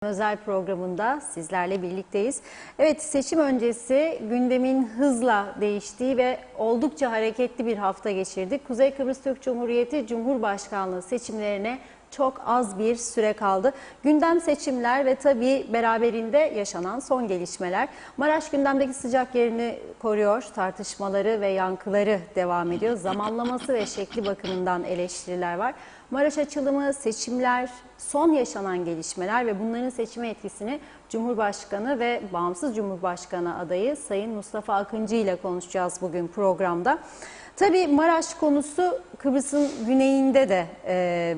Özel programında sizlerle birlikteyiz. Evet, seçim öncesi gündemin hızla değiştiği ve oldukça hareketli bir hafta geçirdik. Kuzey Kıbrıs Türk Cumhuriyeti Cumhurbaşkanlığı seçimlerine çok az bir süre kaldı. Gündem seçimler ve tabii beraberinde yaşanan son gelişmeler. Maraş gündemdeki sıcak yerini koruyor, tartışmaları ve yankıları devam ediyor. Zamanlaması ve şekli bakımından eleştiriler var. Maraş açılımı, seçimler, son yaşanan gelişmeler ve bunların seçime etkisini Cumhurbaşkanı ve bağımsız Cumhurbaşkanı adayı Sayın Mustafa Akıncı ile konuşacağız bugün programda. Tabii Maraş konusu Kıbrıs'ın güneyinde de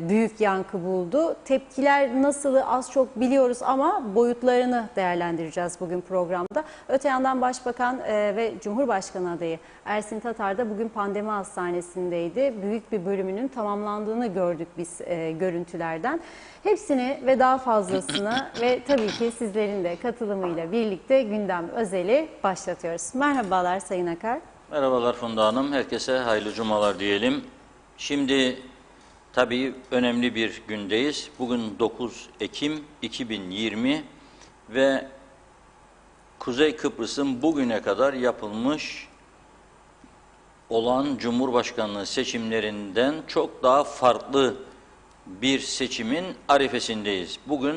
büyük yankı buldu. Tepkiler nasılı az çok biliyoruz ama boyutlarını değerlendireceğiz bugün programda. Öte yandan Başbakan ve Cumhurbaşkanı adayı Ersin Tatar da bugün pandemi hastanesindeydi. Büyük bir bölümünün tamamlandığını gördük biz görüntülerden. Hepsini ve daha fazlasını ve tabii ki sizlerin de katılımıyla birlikte gündem özeli başlatıyoruz. Merhabalar Sayın Akar. Merhabalar Funda Hanım. Herkese hayırlı cumalar diyelim. Şimdi tabii önemli bir gündeyiz. Bugün 9 Ekim 2020 ve Kuzey Kıbrıs'ın bugüne kadar yapılmış olan Cumhurbaşkanlığı seçimlerinden çok daha farklı bir seçimin arifesindeyiz. Bugün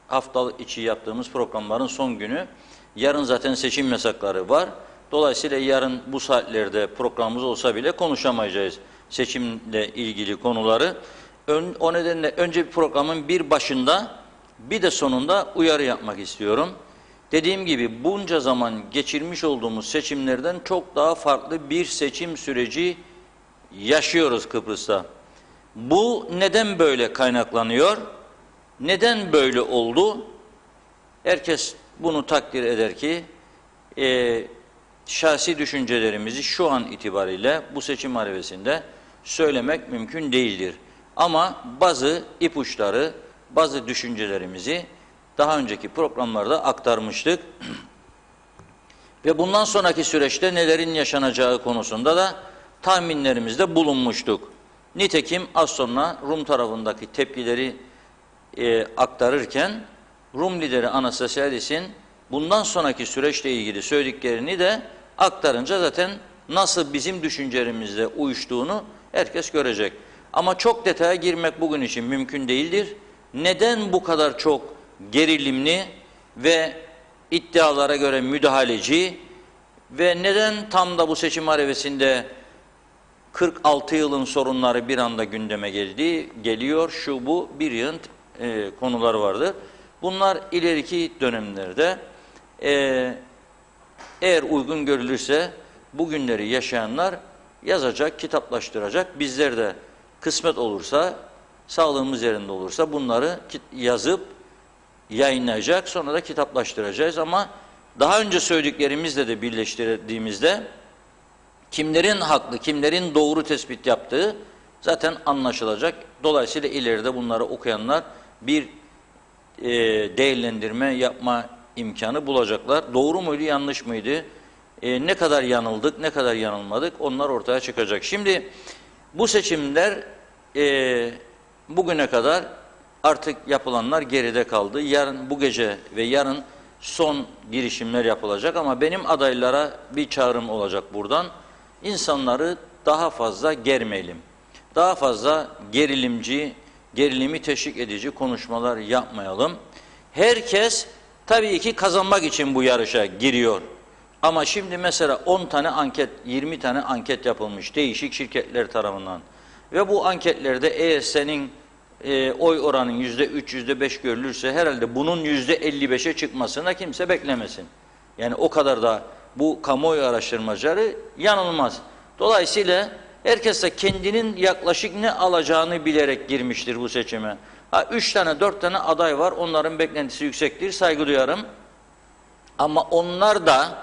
hafta içi yaptığımız programların son günü. Yarın zaten seçim yasakları var. Dolayısıyla yarın bu saatlerde programımız olsa bile konuşamayacağız seçimle ilgili konuları. O nedenle önce bir programın bir başında bir de sonunda uyarı yapmak istiyorum. Dediğim gibi bunca zaman geçirmiş olduğumuz seçimlerden çok daha farklı bir seçim süreci yaşıyoruz Kıbrıs'ta. Bu neden böyle kaynaklanıyor? Neden böyle oldu? Herkes bunu takdir eder ki şahsi düşüncelerimizi şu an itibariyle bu seçim arifesinde söylemek mümkün değildir. Ama bazı ipuçları, bazı düşüncelerimizi daha önceki programlarda aktarmıştık. Ve bundan sonraki süreçte nelerin yaşanacağı konusunda da tahminlerimizde bulunmuştuk. Nitekim az sonra Rum tarafındaki tepkileri aktarırken Rum lideri Anastasiadis'in bundan sonraki süreçle ilgili söylediklerini de aktarınca zaten nasıl bizim düşüncelerimizle uyuştuğunu herkes görecek. Ama çok detaya girmek bugün için mümkün değildir. Neden bu kadar çok gerilimli ve iddialara göre müdahaleci ve neden tam da bu seçim arifesinde 46 yılın sorunları bir anda gündeme geliyor, şu bu bir yığın konular vardır. Bunlar ileriki dönemlerde eğer uygun görülürse bugünleri yaşayanlar yazacak, kitaplaştıracak. Bizler de kısmet olursa, sağlığımız yerinde olursa bunları yazıp yayınlayacak, sonra da kitaplaştıracağız. Ama daha önce söylediklerimizle de birleştirdiğimizde kimlerin haklı, kimlerin doğru tespit yaptığı zaten anlaşılacak. Dolayısıyla ileride bunları okuyanlar bir değerlendirme yapma imkanı bulacaklar. Doğru muydu, yanlış mıydı? Ne kadar yanıldık, ne kadar yanılmadık onlar ortaya çıkacak. Şimdi bu seçimler bugüne kadar artık yapılanlar geride kaldı. Yarın, bu gece ve yarın son girişimler yapılacak ama benim adaylara bir çağrım olacak buradan. İnsanları daha fazla germeyelim. Daha fazla gerilimi teşvik edici konuşmalar yapmayalım. Herkes tabii ki kazanmak için bu yarışa giriyor. Ama şimdi mesela 10 tane anket, 20 tane anket yapılmış değişik şirketler tarafından. Ve bu anketlerde eğer senin oy oranın %3, %5 görülürse herhalde bunun %55'e çıkmasına kimse beklemesin. Yani o kadar da bu kamuoyu araştırmacıları yanılmaz. Dolayısıyla herkes de kendinin yaklaşık ne alacağını bilerek girmiştir bu seçime. 3 tane 4 tane aday var, onların beklentisi yüksektir, saygı duyarım. Ama onlar da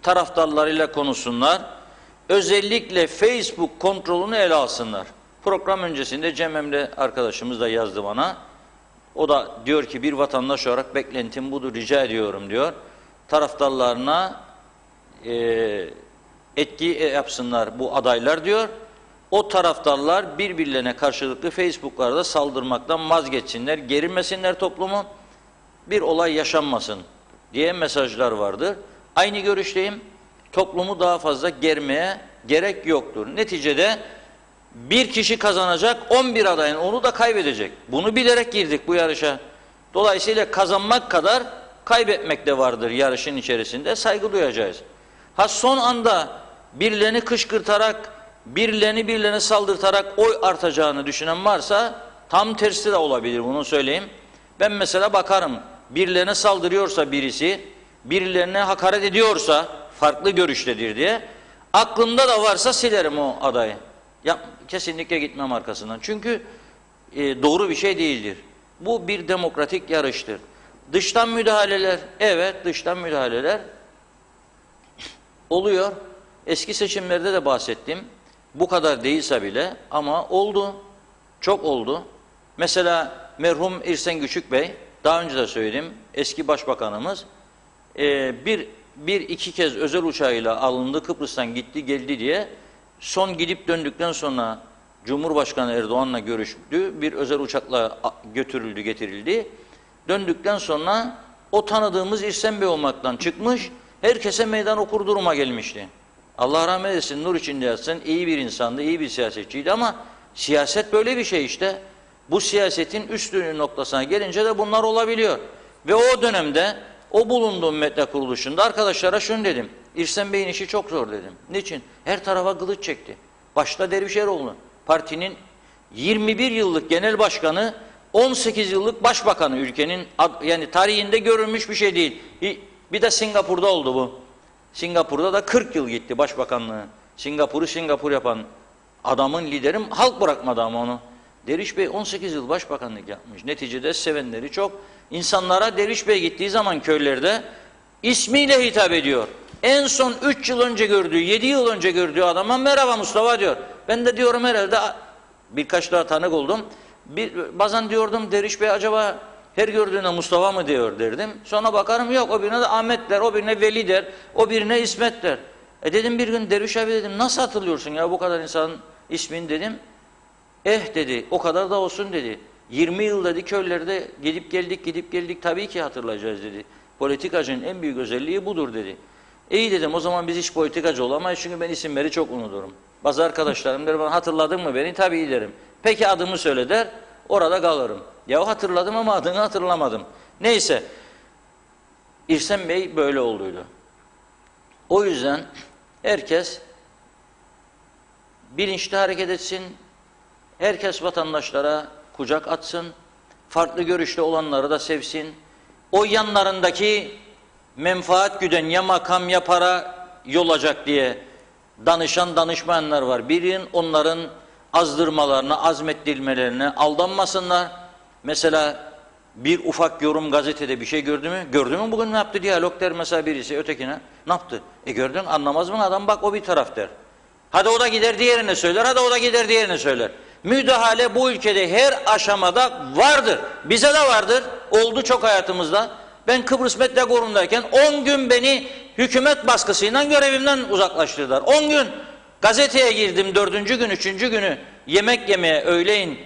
taraftarlarıyla konuşsunlar. Özellikle Facebook kontrolünü ele alsınlar. Program öncesinde Cem Emre arkadaşımız da yazdı bana. O da diyor ki bir vatandaş olarak beklentim budur, rica ediyorum diyor. Taraftarlarına etki yapsınlar bu adaylar diyor. O taraftarlar birbirlerine karşılıklı Facebook'larda saldırmaktan vazgeçsinler, gerilmesinler toplumu bir olay yaşanmasın diye mesajlar vardır. Aynı görüşteyim. Toplumu daha fazla germeye gerek yoktur. Neticede bir kişi kazanacak, 11 adayın onu da kaybedecek. Bunu bilerek girdik bu yarışa. Dolayısıyla kazanmak kadar kaybetmek de vardır yarışın içerisinde. Saygı duyacağız. Ha son anda birilerini kışkırtarak, birilerini saldırtarak oy artacağını düşünen varsa tam tersi de olabilir, bunu söyleyeyim. Ben mesela bakarım, birilerine saldırıyorsa birisi, birilerine hakaret ediyorsa farklı görüştedir diye, aklımda da varsa silerim o adayı. Ya, kesinlikle gitmem arkasından. Çünkü doğru bir şey değildir. Bu bir demokratik yarıştır. Dıştan müdahaleler, evet dıştan müdahaleler oluyor. Eski seçimlerde de bahsettim. Bu kadar değilse bile ama oldu. Çok oldu. Mesela merhum İrsen Küçük Bey, daha önce de söyledim, eski başbakanımız iki kez özel uçağıyla alındı, Kıbrıs'tan gitti geldi diye, son gidip döndükten sonra Cumhurbaşkanı Erdoğan'la görüştü, bir özel uçakla götürüldü getirildi. Döndükten sonra o tanıdığımız İrsen Bey olmaktan çıkmış, herkese meydan okur duruma gelmişti. Allah rahmet eylesin, nur içinde yatsın, iyi bir insandı, iyi bir siyasetçiydi ama siyaset böyle bir şey işte. Bu siyasetin üstünlüğü noktasına gelince de bunlar olabiliyor. Ve o dönemde o bulunduğum medya kuruluşunda arkadaşlara şunu dedim. İrsen Bey'in işi çok zor dedim. Niçin? Her tarafa kılıç çekti. Başta Derviş Eroğlu. Partinin 21 yıllık genel başkanı, 18 yıllık başbakanı, ülkenin yani tarihinde görülmüş bir şey değil. Bir de Singapur'da oldu bu. Singapur'da da 40 yıl gitti başbakanlığı. Singapur'u Singapur yapan adamın liderim, halk bırakmadı ama onu. Derviş Bey 18 yıl başbakanlık yapmış. Neticede sevenleri çok. İnsanlara Derviş Bey gittiği zaman köylerde ismiyle hitap ediyor. En son 3 yıl önce gördüğü, 7 yıl önce gördüğü adama merhaba Mustafa diyor. Ben de diyorum herhalde birkaç daha tanık oldum. Bazen diyordum Derviş Bey acaba her gördüğüne Mustafa mı diyor derdim. Sonra bakarım yok, o birine de Ahmet der, o birine Veli der, o birine İsmet der. Dedim bir gün Derviş abi dedim, nasıl hatırlıyorsun ya bu kadar insanın ismini dedim. Dedi, o kadar da olsun dedi. 20 yıl dedi köylerde gidip geldik tabii ki hatırlayacağız dedi. Politikacının en büyük özelliği budur dedi. İyi dedim, o zaman biz hiç politikacı olamayız çünkü ben isimleri çok unuturum. Bazı arkadaşlarım der bana, hatırladın mı beni? Tabii derim. Peki adımı söyle der, orada kalırım. Ya hatırladım ama adını hatırlamadım. Neyse, İrsen Bey böyle olduydu. O yüzden herkes bilinçli hareket etsin, herkes vatandaşlara kucak atsın, farklı görüşte olanları da sevsin. O yanlarındaki menfaat güden ya makam ya para yolacak diye danışmayanlar var. Birinin onların azdırmalarına, azmettirmelerine aldanmasınlar. Mesela bir ufak yorum gazetede bir şey gördü mü? Gördü mü bugün ne yaptı? Diyalog der mesela birisi ötekine. Ne yaptı? Gördün, anlamaz mı adam? Bak o bir taraf der. Hadi o da gider diğerine söyler, hadi o da gider diğerine söyler. Müdahale bu ülkede her aşamada vardır. Bize de vardır. Oldu çok hayatımızda. Ben Kıbrıs Medya Kurumu'ndayken 10 gün beni hükümet baskısıyla görevimden uzaklaştırdılar. 10 gün gazeteye girdim 4. gün, 3. günü yemek yemeye öğleyin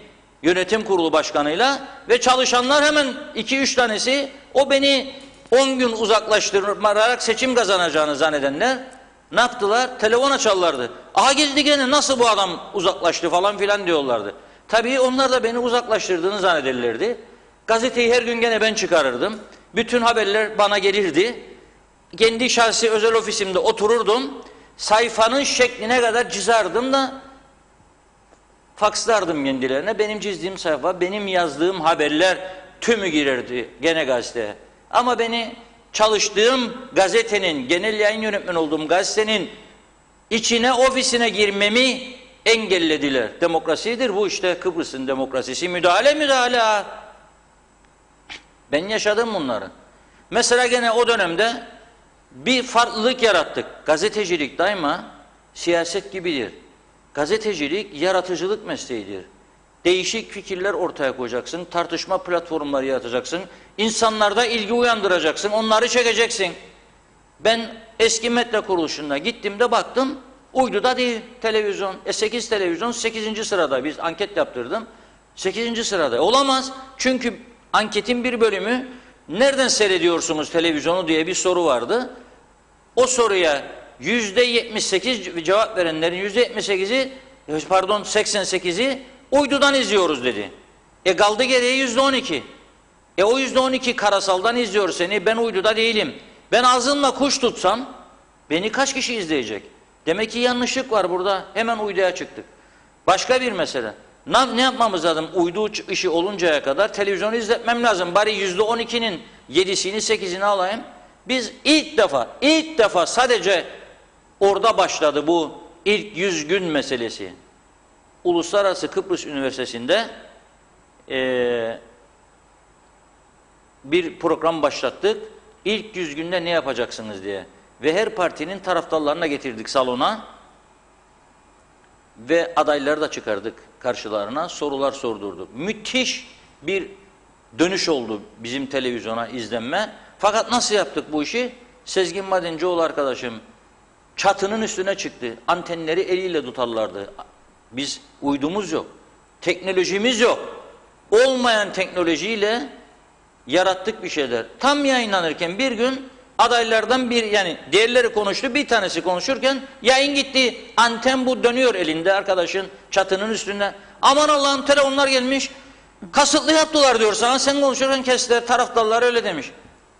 yönetim kurulu başkanıyla ve çalışanlar hemen 2-3 tanesi o beni 10 gün uzaklaştırarak seçim kazanacağını zannedenler ne yaptılar? Telefon açarlardı. Aha geldi gene, nasıl bu adam uzaklaştı falan filan diyorlardı. Tabii onlar da beni uzaklaştırdığını zannederlerdi. Gazeteyi her gün gene ben çıkarırdım. Bütün haberler bana gelirdi. Kendi şahsi özel ofisimde otururdum. Sayfanın şekline kadar çizerdim da fakslardım kendilerine. Benim çizdiğim sayfa, benim yazdığım haberler tümü girerdi gene gazeteye. Ama beni çalıştığım gazetenin, genel yayın yönetmeni olduğum gazetenin içine, ofisine girmemi engellediler. Demokrasidir bu işte, Kıbrıs'ın demokrasisi. Müdahale. Ben yaşadım bunları. Mesela gene o dönemde bir farklılık yarattık. Gazetecilik daima siyaset gibidir. Gazetecilik yaratıcılık mesleğidir. Değişik fikirler ortaya koyacaksın, tartışma platformları yaratacaksın, insanlarda ilgi uyandıracaksın, onları çekeceksin. Ben eski medya kuruluşuna gittiğimde baktım, uyduda değil televizyon. 8 televizyon 8. sırada, biz anket yaptırdım. 8. sırada. Olamaz. Çünkü anketin bir bölümü nereden seyrediyorsunuz televizyonu diye bir soru vardı. O soruya %78 cevap verenlerin %78'i, pardon 88'i uydudan izliyoruz dedi. Kaldı geriye %12. O %12 karasaldan izliyor seni, ben uyduda değilim. Ben ağzımla kuş tutsam beni kaç kişi izleyecek? Demek ki yanlışlık var burada. Hemen uyduya çıktık. Başka bir mesele. Ne yapmamız lazım? Uydu işi oluncaya kadar televizyonu izletmem lazım. Bari %12'nin 7'sini 8'ini alayım. Biz ilk defa sadece orada başladı bu ilk 100 gün meselesi. Uluslararası Kıbrıs Üniversitesi'nde bir program başlattık. İlk 100 günde ne yapacaksınız diye. Ve her partinin taraftarlarına getirdik salona. Ve adayları da çıkardık karşılarına. Sorular sordurduk. Müthiş bir dönüş oldu bizim televizyona izlenme. Fakat nasıl yaptık bu işi? Sezgin Madencioğlu arkadaşım çatının üstüne çıktı. Antenleri eliyle tutarlardı. Biz uydumuz yok. Teknolojimiz yok. Olmayan teknolojiyle yarattık bir şeyler. Tam yayınlanırken bir gün adaylardan bir, yani diğerleri konuştu, bir tanesi konuşurken yayın gitti. Anten bu dönüyor elinde arkadaşın çatının üstünde. Aman Allah'ım telefonlar gelmiş. Kasıtlı yaptılar diyor sana. Sen konuşurken kestiler. Taraftarlar öyle demiş.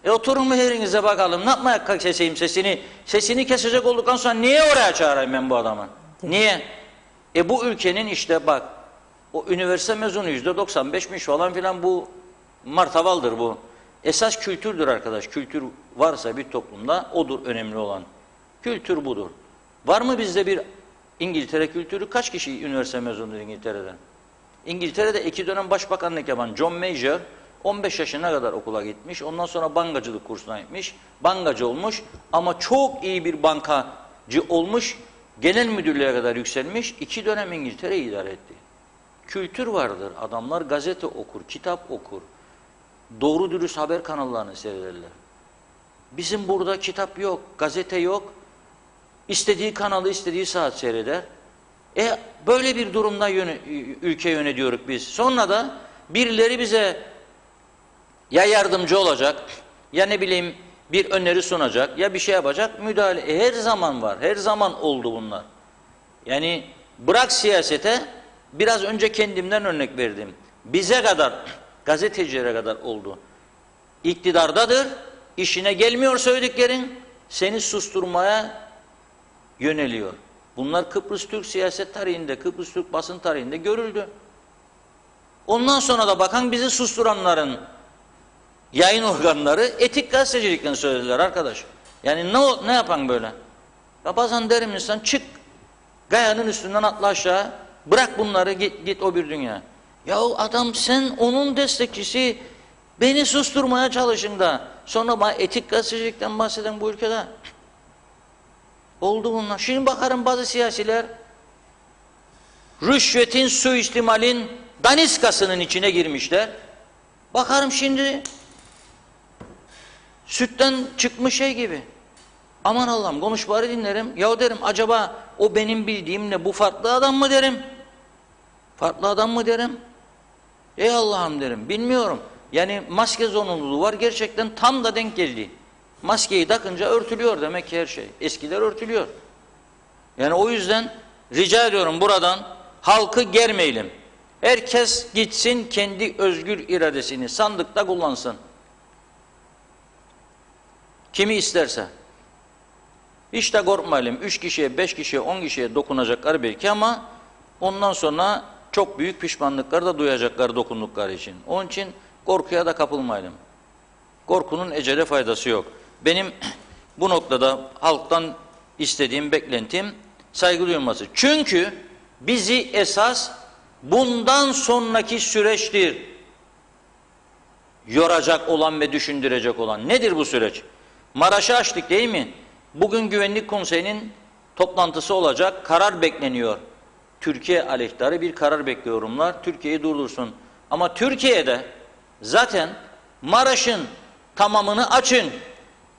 Oturun mu yerinize bakalım. Ne yapmaya keseyim sesini? Sesini kesecek olduktan sonra niye oraya çağırayım ben bu adamı? Niye? Bu ülkenin işte bak o üniversite mezunu %95'miş falan filan, bu martavaldır bu. Esas kültürdür arkadaş. Kültür varsa bir toplumda odur önemli olan. Kültür budur. Var mı bizde bir İngiltere kültürü? Kaç kişi üniversite mezunudur İngiltere'den? İngiltere'de 2 dönem başbakanlık yapan John Major 15 yaşına kadar okula gitmiş. Ondan sonra bankacılık kursuna gitmiş. Bankacı olmuş ama çok iyi bir bankacı olmuş. Genel müdürlüğe kadar yükselmiş. 2 dönem İngiltere'yi idare etti. Kültür vardır. Adamlar gazete okur, kitap okur. Doğru dürüst haber kanallarını seyrederler. Bizim burada kitap yok, gazete yok. İstediği kanalı istediği saat seyreder. Böyle bir durumda ülke yönetiyoruz biz. Sonra da birileri bize ya yardımcı olacak, ya ne bileyim bir öneri sunacak, ya bir şey yapacak, müdahale. Her zaman var, her zaman oldu bunlar. Yani bırak siyasete, biraz önce kendimden örnek verdim. Bize kadar, gazetecilere kadar oldu. İktidardadır, işine gelmiyor söylediklerin, seni susturmaya yöneliyor. Bunlar Kıbrıs Türk siyaset tarihinde, Kıbrıs Türk basın tarihinde görüldü. Ondan sonra da bakan bizi susturanların yayın organları etik gazetecilikten söylediler arkadaş. Yani ne yapan böyle? Ya bazen derim insan, çık gayanın üstünden atla aşağı, bırak bunları, git o bir dünya. Yahu adam, sen onun destekçisi, beni susturmaya çalışın da sonra bana etik gazetecilikten bahseden bu ülkede oldu bunlar. Şimdi bakarım bazı siyasiler rüşvetin, suistimalin daniskasının içine girmişler. Bakarım şimdi sütten çıkmış şey gibi. Aman Allah'ım, konuşmaları dinlerim. Ya derim, acaba o benim bildiğimle bu farklı adam mı derim? Farklı adam mı derim? Ey Allah'ım derim, bilmiyorum. Yani maske zorunluluğu var, gerçekten tam da denk geldi. Maskeyi takınca örtülüyor demek ki her şey. Eskiler örtülüyor. Yani o yüzden rica ediyorum, buradan halkı germeyelim. Herkes gitsin kendi özgür iradesini sandıkta kullansın. Kimi isterse. Hiç de korkmayalım. 3 kişiye, 5 kişiye, 10 kişiye dokunacaklar belki ama ondan sonra çok büyük pişmanlıklar da duyacaklar dokundukları için. Onun için korkuya da kapılmayalım. Korkunun ecele faydası yok. Benim bu noktada halktan istediğim, beklentim saygı duyulması. Çünkü bizi esas bundan sonraki süreçtir yoracak olan ve düşündürecek olan. Nedir bu süreç? Maraş'ı açtık değil mi? Bugün Güvenlik Konseyi'nin toplantısı olacak. Karar bekleniyor. Türkiye aleyhtarı bir karar bekliyorumlar. Türkiye'yi durdursun. Ama Türkiye'de zaten Maraş'ın tamamını açın.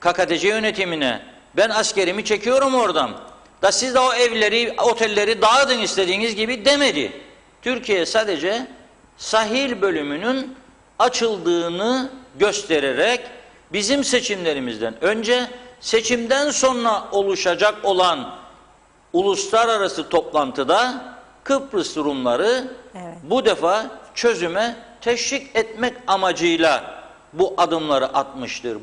KKTC yönetimine. Ben askerimi çekiyorum oradan. Da siz de o evleri, otelleri dağıtın istediğiniz gibi demedi. Türkiye sadece sahil bölümünün açıldığını göstererek bizim seçimlerimizden önce, seçimden sonra oluşacak olan uluslararası toplantıda Kıbrıs Rumları bu defa çözüme teşvik etmek amacıyla bu adımları atmıştır.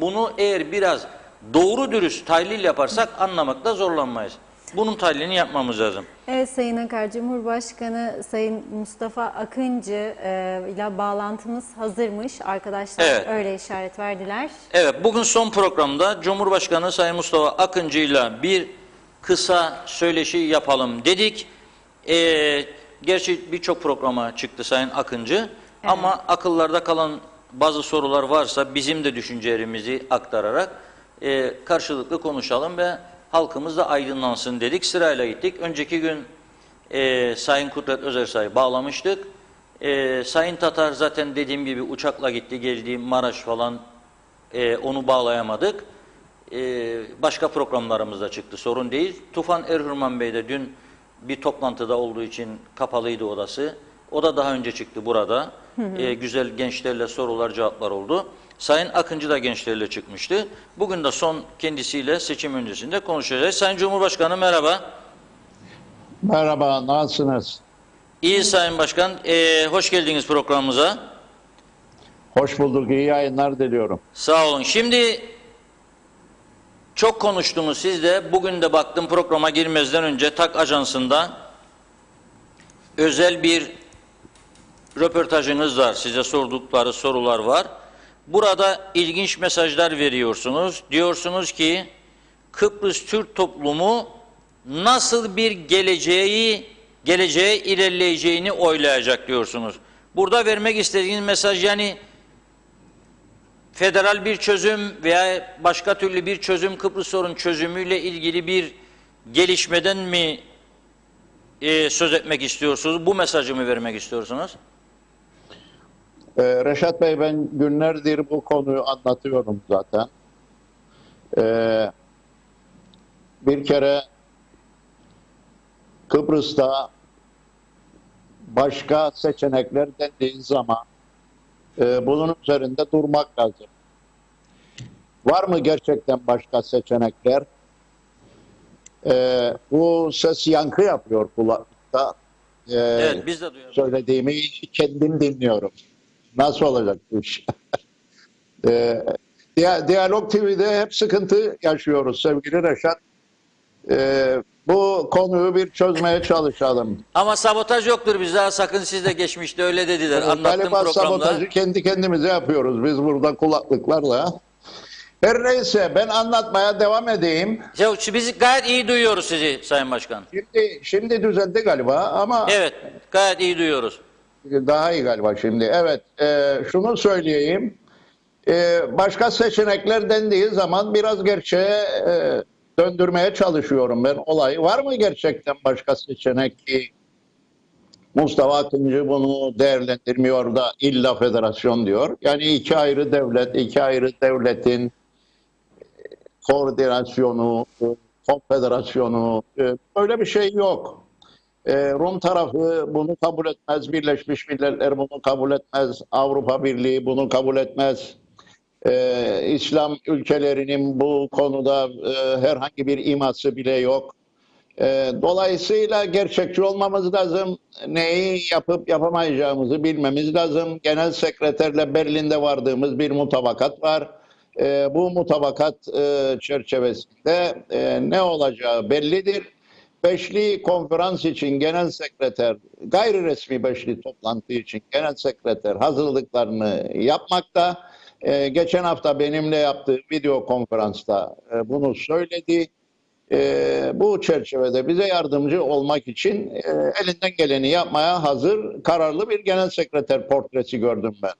Bunu eğer biraz doğru dürüst tahlil yaparsak anlamakta zorlanmayız. Bunun tahlilini yapmamız lazım. Evet Sayın Akar, Cumhurbaşkanı Sayın Mustafa Akıncı ile bağlantımız hazırmış. Arkadaşlar öyle işaret verdiler. Evet, bugün son programda Cumhurbaşkanı Sayın Mustafa Akıncı ile bir kısa söyleşi yapalım dedik. Gerçi birçok programa çıktı Sayın Akıncı ama akıllarda kalan bazı sorular varsa bizim de düşüncelerimizi aktararak karşılıklı konuşalım ve halkımız da aydınlansın dedik. Sırayla gittik. Önceki gün Sayın Kudret Özersay'ı bağlamıştık. Sayın Tatar zaten dediğim gibi uçakla gitti, geldi, Maraş falan, onu bağlayamadık. Başka programlarımızda çıktı, sorun değil. Tufan Erhürman Bey de dün bir toplantıda olduğu için kapalıydı odası. O da daha önce çıktı burada. Güzel gençlerle sorular cevaplar oldu. Sayın Akıncı da gençlerle çıkmıştı. Bugün de son kendisiyle seçim öncesinde konuşacağız. Sayın Cumhurbaşkanı merhaba. Merhaba, nasılsınız? İyi Sayın Başkan. Hoş geldiniz programımıza. Hoş bulduk, iyi yayınlar diliyorum. Sağ olun. Şimdi çok konuştunuz siz de. Bugün de baktım programa girmezden önce TAK Ajansı'nda özel bir röportajınız var. Size sordukları sorular var. Burada ilginç mesajlar veriyorsunuz. Diyorsunuz ki Kıbrıs Türk toplumu nasıl bir geleceğe ilerleyeceğini oylayacak diyorsunuz. Burada vermek istediğiniz mesaj, yani federal bir çözüm veya başka türlü bir çözüm, Kıbrıs sorun çözümüyle ilgili bir gelişmeden mi söz etmek istiyorsunuz? Bu mesajı mı vermek istiyorsunuz? Reşat Bey, ben günlerdir bu konuyu anlatıyorum zaten. Bir kere Kıbrıs'ta başka seçenekler dendiği zaman bunun üzerinde durmak lazım. Var mı gerçekten başka seçenekler? Bu ses yankı yapıyor kulaklıkta. Evet, biz de duyuyoruz. Söylediğimi kendim dinliyorum. Nasıl olacak bu iş? Diyalog TV'de hep sıkıntı yaşıyoruz sevgili Reşat. Bu konuyu bir çözmeye çalışalım. Ama sabotaj yoktur bizde. Sakın siz de geçmişte öyle dediler. Anlattığım Galiba programda. sabotajı kendi kendimize yapıyoruz biz burada kulaklıklarla. Her neyse, ben anlatmaya devam edeyim. Biz gayet iyi duyuyoruz sizi Sayın Başkan. Şimdi düzeldi galiba ama Evet, gayet iyi duyuyoruz. daha iyi galiba şimdi. Evet, şunu söyleyeyim. Başka seçenekler dendiği zaman biraz gerçeğe döndürmeye çalışıyorum ben olayı. Var mı gerçekten başka seçenek ki Mustafa Akıncı bunu değerlendirmiyor da illa federasyon diyor. Yani iki ayrı devlet, iki ayrı devletin koordinasyonu, konfederasyonu, böyle bir şey yok. Rum tarafı bunu kabul etmez, Birleşmiş Milletler bunu kabul etmez, Avrupa Birliği bunu kabul etmez. İslam ülkelerinin bu konuda herhangi bir iması bile yok. Dolayısıyla gerçekçi olmamız lazım. Neyi yapıp yapamayacağımızı bilmemiz lazım. Genel sekreterle Berlin'de vardığımız bir mutabakat var. Bu mutabakat çerçevesinde ne olacağı bellidir. Beşli konferans için genel sekreter, gayri resmi beşli toplantı için genel sekreter hazırlıklarını yapmakta. Geçen hafta benimle yaptığı video konferansta bunu söyledi. Bu çerçevede bize yardımcı olmak için elinden geleni yapmaya hazır, kararlı bir genel sekreter portresi gördüm ben.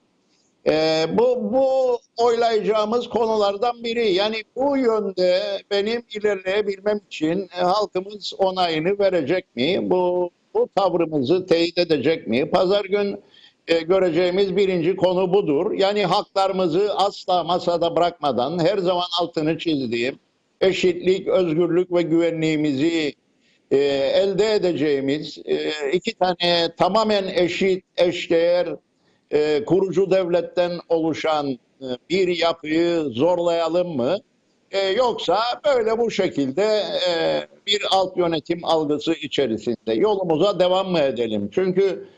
Bu oylayacağımız konulardan biri. Yani bu yönde benim ilerleyebilmem için halkımız onayını verecek mi? Bu tavrımızı teyit edecek mi? Pazar gün göreceğimiz birinci konu budur. Yani haklarımızı asla masada bırakmadan her zaman altını çizdiğim eşitlik, özgürlük ve güvenliğimizi elde edeceğimiz iki tane tamamen eşit, eşdeğer kurucu devletten oluşan bir yapıyı zorlayalım mı? Yoksa böyle bu şekilde bir alt yönetim algısı içerisinde yolumuza devam mı edelim? Çünkü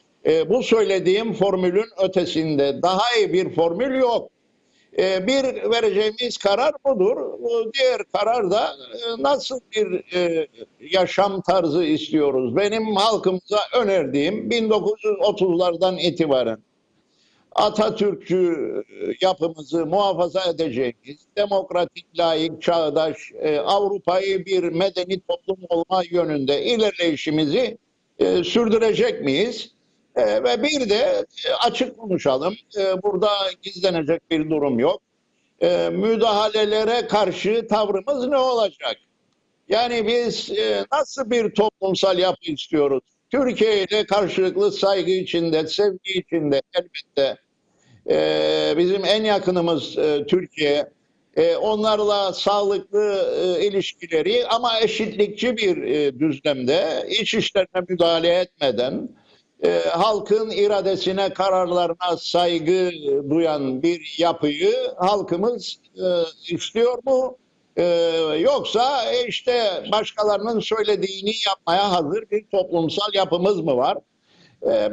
bu söylediğim formülün ötesinde daha iyi bir formül yok. Bir vereceğimiz karar budur. Diğer karar da nasıl bir yaşam tarzı istiyoruz? Benim halkımıza önerdiğim 1930'lardan itibaren Atatürkçü yapımızı muhafaza edeceğimiz, demokratik, layık, çağdaş, Avrupa'yı bir medeni toplum olma yönünde ilerleyişimizi sürdürecek miyiz? Ve bir de açık konuşalım, burada gizlenecek bir durum yok. Müdahalelere karşı tavrımız ne olacak? Yani biz nasıl bir toplumsal yapı istiyoruz? Türkiye ile karşılıklı saygı içinde, sevgi içinde elbette. Bizim en yakınımız Türkiye. Onlarla sağlıklı ilişkileri ama eşitlikçi bir düzlemde, iç işlerine müdahale etmeden, halkın iradesine, kararlarına saygı duyan bir yapıyı halkımız istiyor mu? Yoksa işte başkalarının söylediğini yapmaya hazır bir toplumsal yapımız mı var?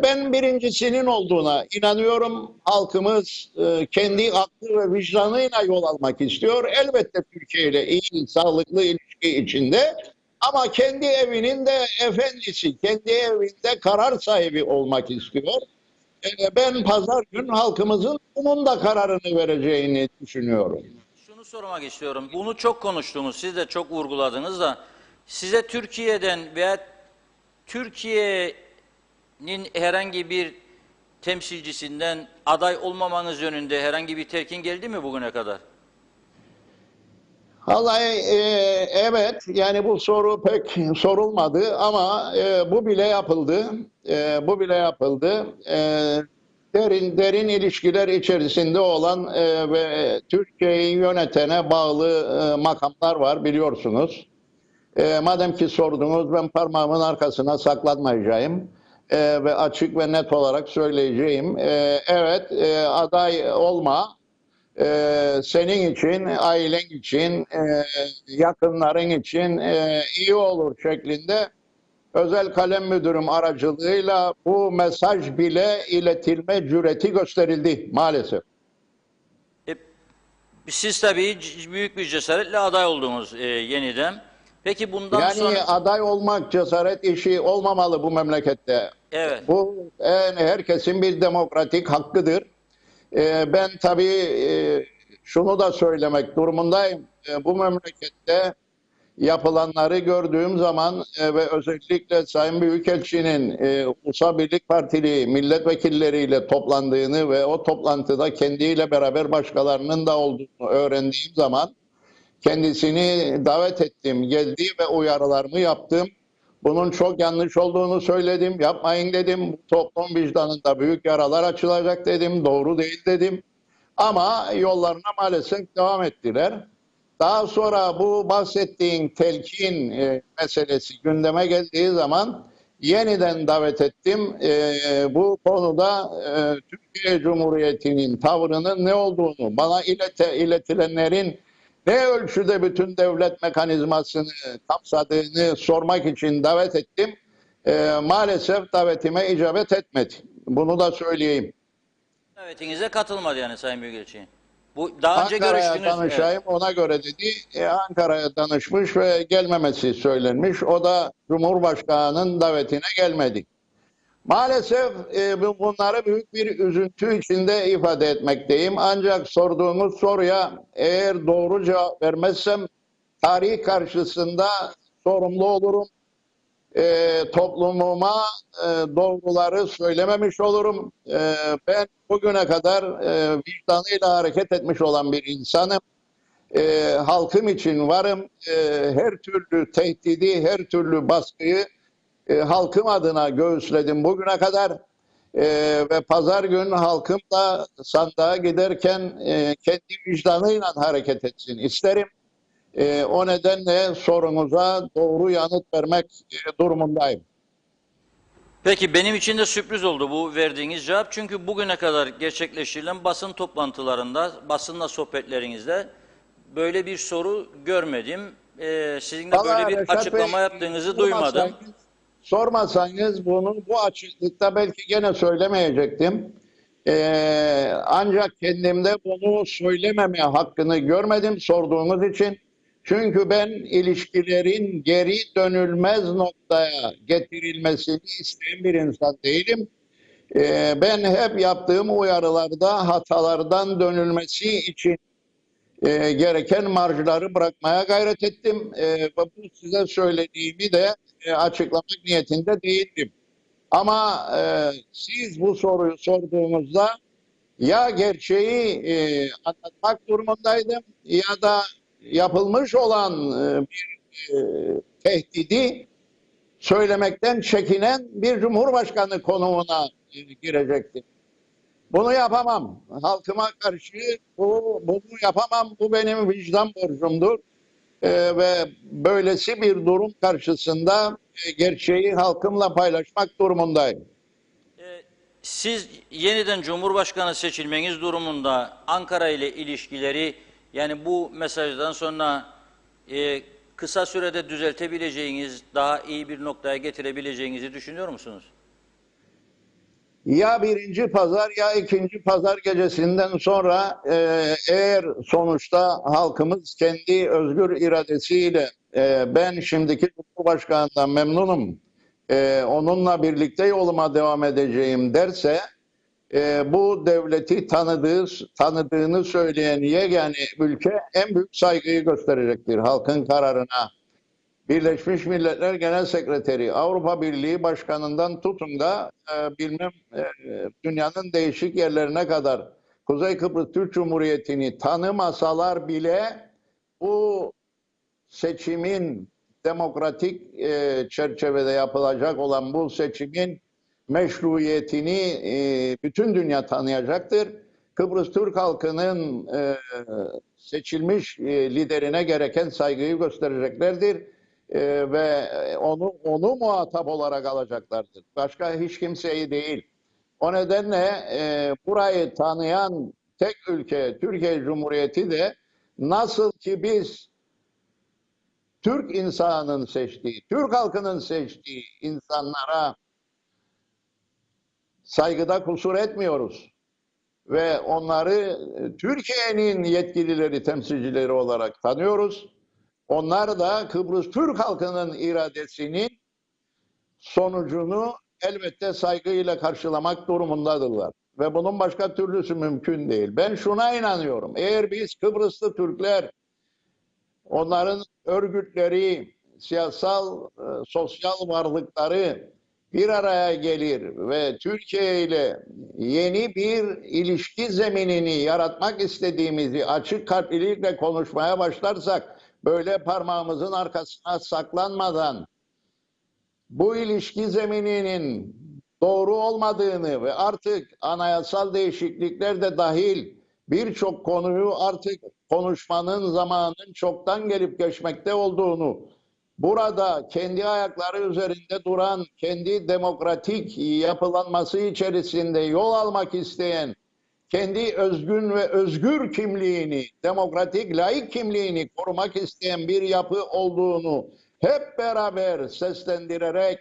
Ben birincisinin olduğuna inanıyorum. Halkımız kendi aklı ve vicdanıyla yol almak istiyor. Elbette Türkiye ile iyi, sağlıklı ilişki içinde. Ama kendi evinin de efendisi, kendi evinde karar sahibi olmak istiyor. Ben pazar gün halkımızın bunun da kararını vereceğini düşünüyorum. Şunu sormak istiyorum. Bunu çok konuştuğumuz, siz de çok vurguladınız da size Türkiye'den veya Türkiye'nin herhangi bir temsilcisinden aday olmamanız yönünde herhangi bir telkin geldi mi bugüne kadar? Vallahi evet, yani bu soru pek sorulmadı ama bu bile yapıldı. Bu bile yapıldı. Derin ilişkiler içerisinde olan ve Türkiye'yi yönetene bağlı makamlar var, biliyorsunuz. Madem ki sordunuz, ben parmağımın arkasına saklanmayacağım ve açık ve net olarak söyleyeceğim. Evet, aday olma. Senin için, ailen için, yakınların için iyi olur şeklinde özel kalem müdürüm aracılığıyla bu mesaj bile iletilme cüreti gösterildi maalesef. E, Siz tabii büyük bir cesaretle aday oldunuz yeniden. Peki bundan Yani sonra... aday olmak cesaret işi olmamalı bu memlekette. Evet. Bu herkesin bir demokratik hakkıdır. Ben tabii şunu da söylemek durumundayım. Bu memlekette yapılanları gördüğüm zaman ve özellikle Sayın Büyükelçinin Ulusal Birlik Partili milletvekilleriyle toplandığını ve o toplantıda kendiyle beraber başkalarının da olduğunu öğrendiğim zaman kendisini davet ettim, geldi ve uyarılarımı yaptım. Bunun çok yanlış olduğunu söyledim. Yapmayın dedim. Bu toplum vicdanında büyük yaralar açılacak dedim. Doğru değil dedim. Ama yollarına maalesef devam ettiler. Daha sonra bu bahsettiğin telkin meselesi gündeme geldiği zaman yeniden davet ettim. Bu konuda Türkiye Cumhuriyeti'nin tavrının ne olduğunu, bana iletilenlerin ne ölçüde bütün devlet mekanizmasını kapsadığını sormak için davet ettim. Maalesef davetime icabet etmedi. Bunu da söyleyeyim. Davetinize katılmadı yani Sayın Büyükelçi. Bu daha önce Ankara'ya görüştünüz. danışayım, ona göre dedi. Ankara'ya danışmış ve gelmemesi söylenmiş. O da Cumhurbaşkanı'nın davetine gelmedi. Maalesef bunları büyük bir üzüntü içinde ifade etmekteyim. Ancak sorduğunuz soruya eğer doğru cevap vermezsem tarih karşısında sorumlu olurum. Toplumuma doğruları söylememiş olurum. Ben bugüne kadar vicdanıyla hareket etmiş olan bir insanım. Halkım için varım. Her türlü tehdidi, her türlü baskıyı halkım adına göğüsledim bugüne kadar. Ve pazar günü halkım da sandığa giderken kendi vicdanıyla hareket etsin isterim. O nedenle sorunuza doğru yanıt vermek durumundayım. Peki benim için de sürpriz oldu bu verdiğiniz cevap. Çünkü bugüne kadar gerçekleştirilen basın toplantılarında, basınla sohbetlerinizde böyle bir soru görmedim. Sizin de böyle Vallahi bir Reşat açıklama Bey, yaptığınızı duymadım. sormasanız bunu bu açıklıkta belki gene söylemeyecektim. Ancak kendimde bunu söylememe hakkını görmedim sorduğunuz için. Çünkü ben ilişkilerin geri dönülmez noktaya getirilmesini isteyen bir insan değilim. Ben hep yaptığım uyarılarda hatalardan dönülmesi için gereken marjları bırakmaya gayret ettim. Ve bu size söylediğimi de açıklamak niyetinde değildim. Ama siz bu soruyu sorduğunuzda ya gerçeği anlatmak durumundaydım ya da yapılmış olan bir tehdidi söylemekten çekinen bir cumhurbaşkanı konumuna girecektim. Bunu yapamam. Halkıma karşı bunu yapamam. Bu benim vicdan borcumdur. Ve böylesi bir durum karşısında gerçeği halkımla paylaşmak durumundayım. Siz yeniden Cumhurbaşkanı seçilmeniz durumunda Ankara ile ilişkileri, yani bu mesajdan sonra kısa sürede düzeltebileceğiniz, daha iyi bir noktaya getirebileceğinizi düşünüyor musunuz? Ya birinci pazar ya ikinci pazar gecesinden sonra eğer sonuçta halkımız kendi özgür iradesiyle ben şimdiki Cumhurbaşkanı'ndan memnunum, onunla birlikte yoluma devam edeceğim derse bu devleti tanıdığını söyleyen yegane ülke en büyük saygıyı gösterecektir halkın kararına. Birleşmiş Milletler Genel Sekreteri, Avrupa Birliği Başkanı'ndan tutun da dünyanın değişik yerlerine kadar Kuzey Kıbrıs Türk Cumhuriyeti'ni tanımasalar bile bu seçimin demokratik çerçevede yapılacak olan bu seçimin meşruiyetini bütün dünya tanıyacaktır. Kıbrıs Türk halkının seçilmiş liderine gereken saygıyı göstereceklerdir. Ve onu muhatap olarak alacaklardır. Başka hiç kimseyi değil. O nedenle burayı tanıyan tek ülke Türkiye Cumhuriyeti de nasıl ki biz Türk insanının seçtiği, Türk halkının seçtiği insanlara saygıda kusur etmiyoruz ve onları Türkiye'nin yetkilileri, temsilcileri olarak tanıyoruz. Onlar da Kıbrıs Türk halkının iradesinin sonucunu elbette saygıyla karşılamak durumundadırlar. Ve bunun başka türlüsü mümkün değil. Ben şuna inanıyorum. Eğer biz Kıbrıslı Türkler, onların örgütleri, siyasal, sosyal varlıkları bir araya gelir ve Türkiye ile yeni bir ilişki zeminini yaratmak istediğimizi açık kalplilikle konuşmaya başlarsak, böyle parmağımızın arkasına saklanmadan bu ilişki zemininin doğru olmadığını ve artık anayasal değişiklikler de dahil birçok konuyu artık konuşmanın zamanının çoktan gelip geçmekte olduğunu, burada kendi ayakları üzerinde duran, kendi demokratik yapılanması içerisinde yol almak isteyen, kendi özgün ve özgür kimliğini, demokratik, laik kimliğini korumak isteyen bir yapı olduğunu hep beraber seslendirerek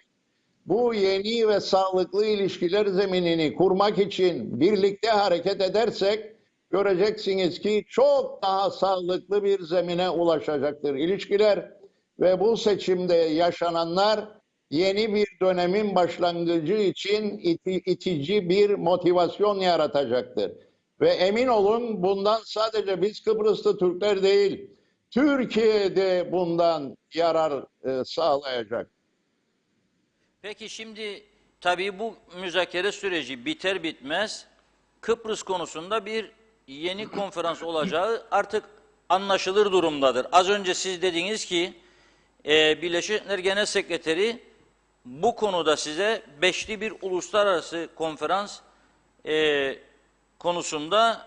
bu yeni ve sağlıklı ilişkiler zeminini kurmak için birlikte hareket edersek göreceksiniz ki çok daha sağlıklı bir zemine ulaşacaktır ilişkiler ve bu seçimde yaşananlar yeni bir dönemin başlangıcı için itici bir motivasyon yaratacaktır. Ve emin olun bundan sadece biz Kıbrıslı Türkler değil, Türkiye'de bundan yarar sağlayacak. Peki şimdi tabii bu müzakere süreci biter bitmez Kıbrıs konusunda bir yeni konferans olacağı artık anlaşılır durumdadır. Az önce siz dediniz ki Birleşmiş Milletler Genel Sekreteri bu konuda size beşli bir uluslararası konferans konusunda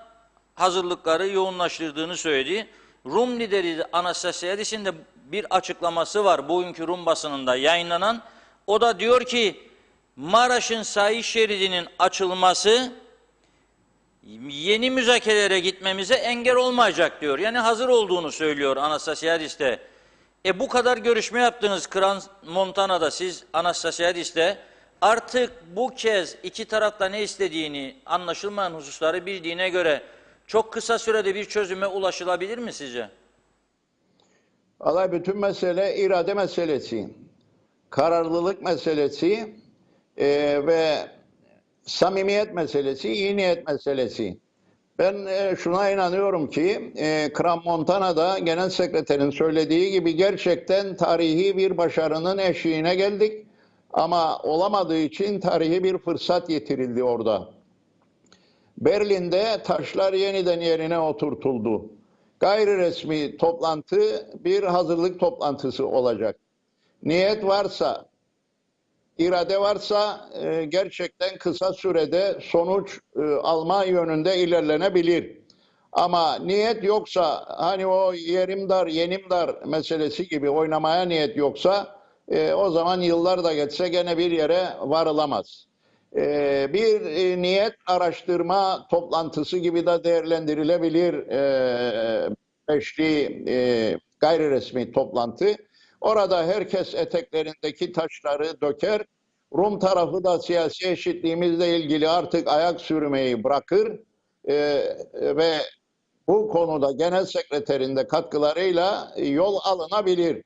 hazırlıkları yoğunlaştırdığını söyledi. Rum lideri Anastasiadis'in de bir açıklaması var bugünkü Rum basınında yayınlanan. O da diyor ki Maraş'ın sahil şeridinin açılması yeni müzakerelere gitmemize engel olmayacak diyor. Yani hazır olduğunu söylüyor Anastasiadis de. Bu kadar görüşme yaptınız Crans-Montana'da siz Anastasiadis'le. Artık bu kez iki tarafta ne istediğini, anlaşılmayan hususları bildiğine göre çok kısa sürede bir çözüme ulaşılabilir mi sizce? Vallahi bütün mesele irade meselesi, kararlılık meselesi ve samimiyet meselesi, iyi niyet meselesi. Ben şuna inanıyorum ki Crans-Montana'da Genel Sekreterin söylediği gibi gerçekten tarihi bir başarının eşiğine geldik. Ama olamadığı için tarihi bir fırsat getirildi orada. Berlin'de taşlar yeniden yerine oturtuldu. Gayri resmi toplantı bir hazırlık toplantısı olacak. Niyet varsa, irade varsa gerçekten kısa sürede sonuç alma yönünde ilerlenebilir. Ama niyet yoksa, hani o yerim dar, yenim dar meselesi gibi oynamaya niyet yoksa o zaman yıllar da geçse gene bir yere varılamaz. Bir niyet araştırma toplantısı gibi de değerlendirilebilir beşli gayri resmi toplantı. Orada herkes eteklerindeki taşları döker. Rum tarafı da siyasi eşitliğimizle ilgili artık ayak sürmeyi bırakır ve bu konuda genel sekreterin de katkılarıyla yol alınabilir.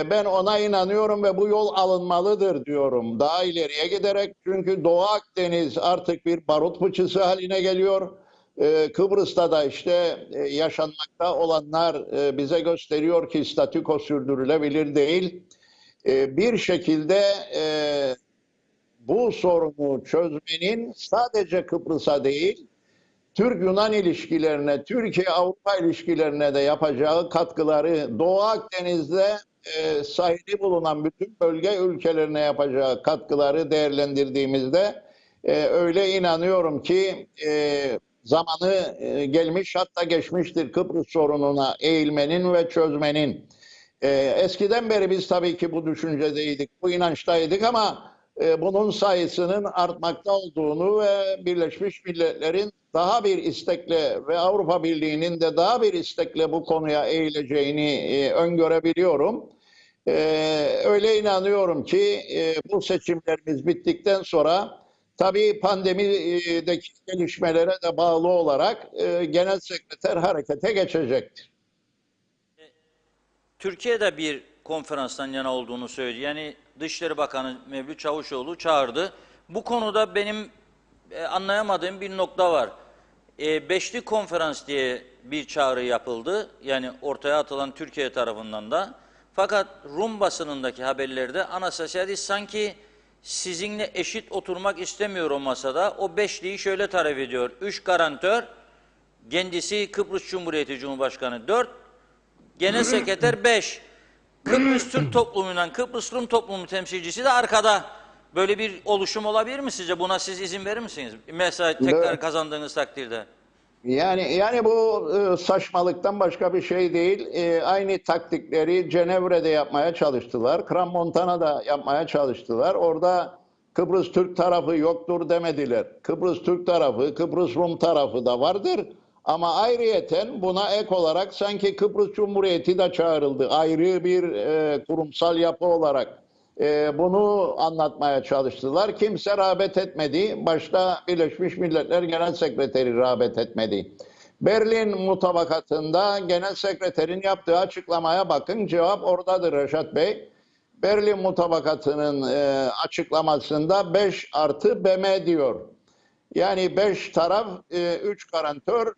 Ben ona inanıyorum ve bu yol alınmalıdır diyorum. Daha ileriye giderek, çünkü Doğu Akdeniz artık bir barut fıçısı haline geliyor. Kıbrıs'ta da işte yaşanmakta olanlar bize gösteriyor ki statüko sürdürülebilir değil. Bir şekilde bu sorunu çözmenin sadece Kıbrıs'a değil, Türk-Yunan ilişkilerine, Türkiye-Avrupa ilişkilerine de yapacağı katkıları, Doğu Akdeniz'de sahili bulunan bütün bölge ülkelerine yapacağı katkıları değerlendirdiğimizde öyle inanıyorum ki zamanı gelmiş, hatta geçmiştir Kıbrıs sorununa eğilmenin ve çözmenin. Eskiden beri biz tabii ki bu düşüncedeydik, bu inançtaydık ama bunun sayısının artmakta olduğunu ve Birleşmiş Milletler'in daha bir istekle ve Avrupa Birliği'nin de daha bir istekle bu konuya eğileceğini öngörebiliyorum. Öyle inanıyorum ki bu seçimlerimiz bittikten sonra tabii pandemideki gelişmelere de bağlı olarak Genel Sekreter harekete geçecektir. Türkiye'de bir konferanstan yana olduğunu söyledi. Yani Dışişleri Bakanı Mevlüt Çavuşoğlu çağırdı. Bu konuda benim anlayamadığım bir nokta var. Beşli konferans diye bir çağrı yapıldı. Yani ortaya atılan Türkiye tarafından da. Fakat Rum basınındaki haberlerde Anastasiadis sanki sizinle eşit oturmak istemiyor o masada. O beşliyi şöyle tarif ediyor. 3 garantör, kendisi Kıbrıs Cumhuriyeti Cumhurbaşkanı 4, Genel Sekreter 5. Kıbrıs Türk toplumundan Kıbrıs Rum toplumu temsilcisi de arkada. Böyle bir oluşum olabilir mi sizce? Buna siz izin verir misiniz? Mesela tekrar kazandığınız takdirde. Yani bu saçmalıktan başka bir şey değil. Aynı taktikleri Cenevre'de yapmaya çalıştılar. Crans-Montana'da yapmaya çalıştılar. Orada Kıbrıs Türk tarafı yoktur demediler. Kıbrıs Türk tarafı, Kıbrıs Rum tarafı da vardır. Ama ayrıyeten buna ek olarak sanki Kıbrıs Cumhuriyeti de çağrıldı. Ayrı bir kurumsal yapı olarak bunu anlatmaya çalıştılar. Kimse rağbet etmedi. Başta Birleşmiş Milletler Genel Sekreteri rağbet etmedi. Berlin mutabakatında Genel Sekreterin yaptığı açıklamaya bakın. Cevap oradadır Reşat Bey. Berlin mutabakatının açıklamasında 5+BM diyor. Yani 5 taraf, 3 garantör,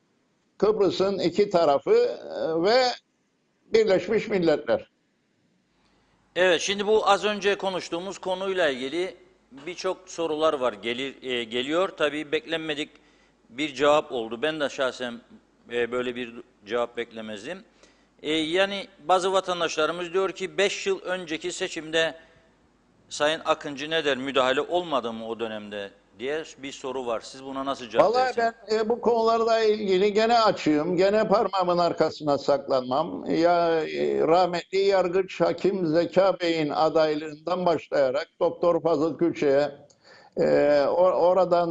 Kıbrıs'ın 2 tarafı ve Birleşmiş Milletler. Evet, şimdi bu az önce konuştuğumuz konuyla ilgili birçok sorular var, geliyor. Tabii beklenmedik bir cevap oldu. Ben de şahsen böyle bir cevap beklemezdim. Yani bazı vatandaşlarımız diyor ki 5 yıl önceki seçimde Sayın Akıncı ne der, müdahale olmadı mı o dönemde diye bir soru var. Siz buna nasıl cevap Vallahi verirsiniz? ben bu konularla ilgili gene açığım. Gene parmağımın arkasına saklanmam. Ya rahmetli Yargıç Hakim Zeka Bey'in adaylığından başlayarak Doktor Fazıl Külçe'ye, Oradan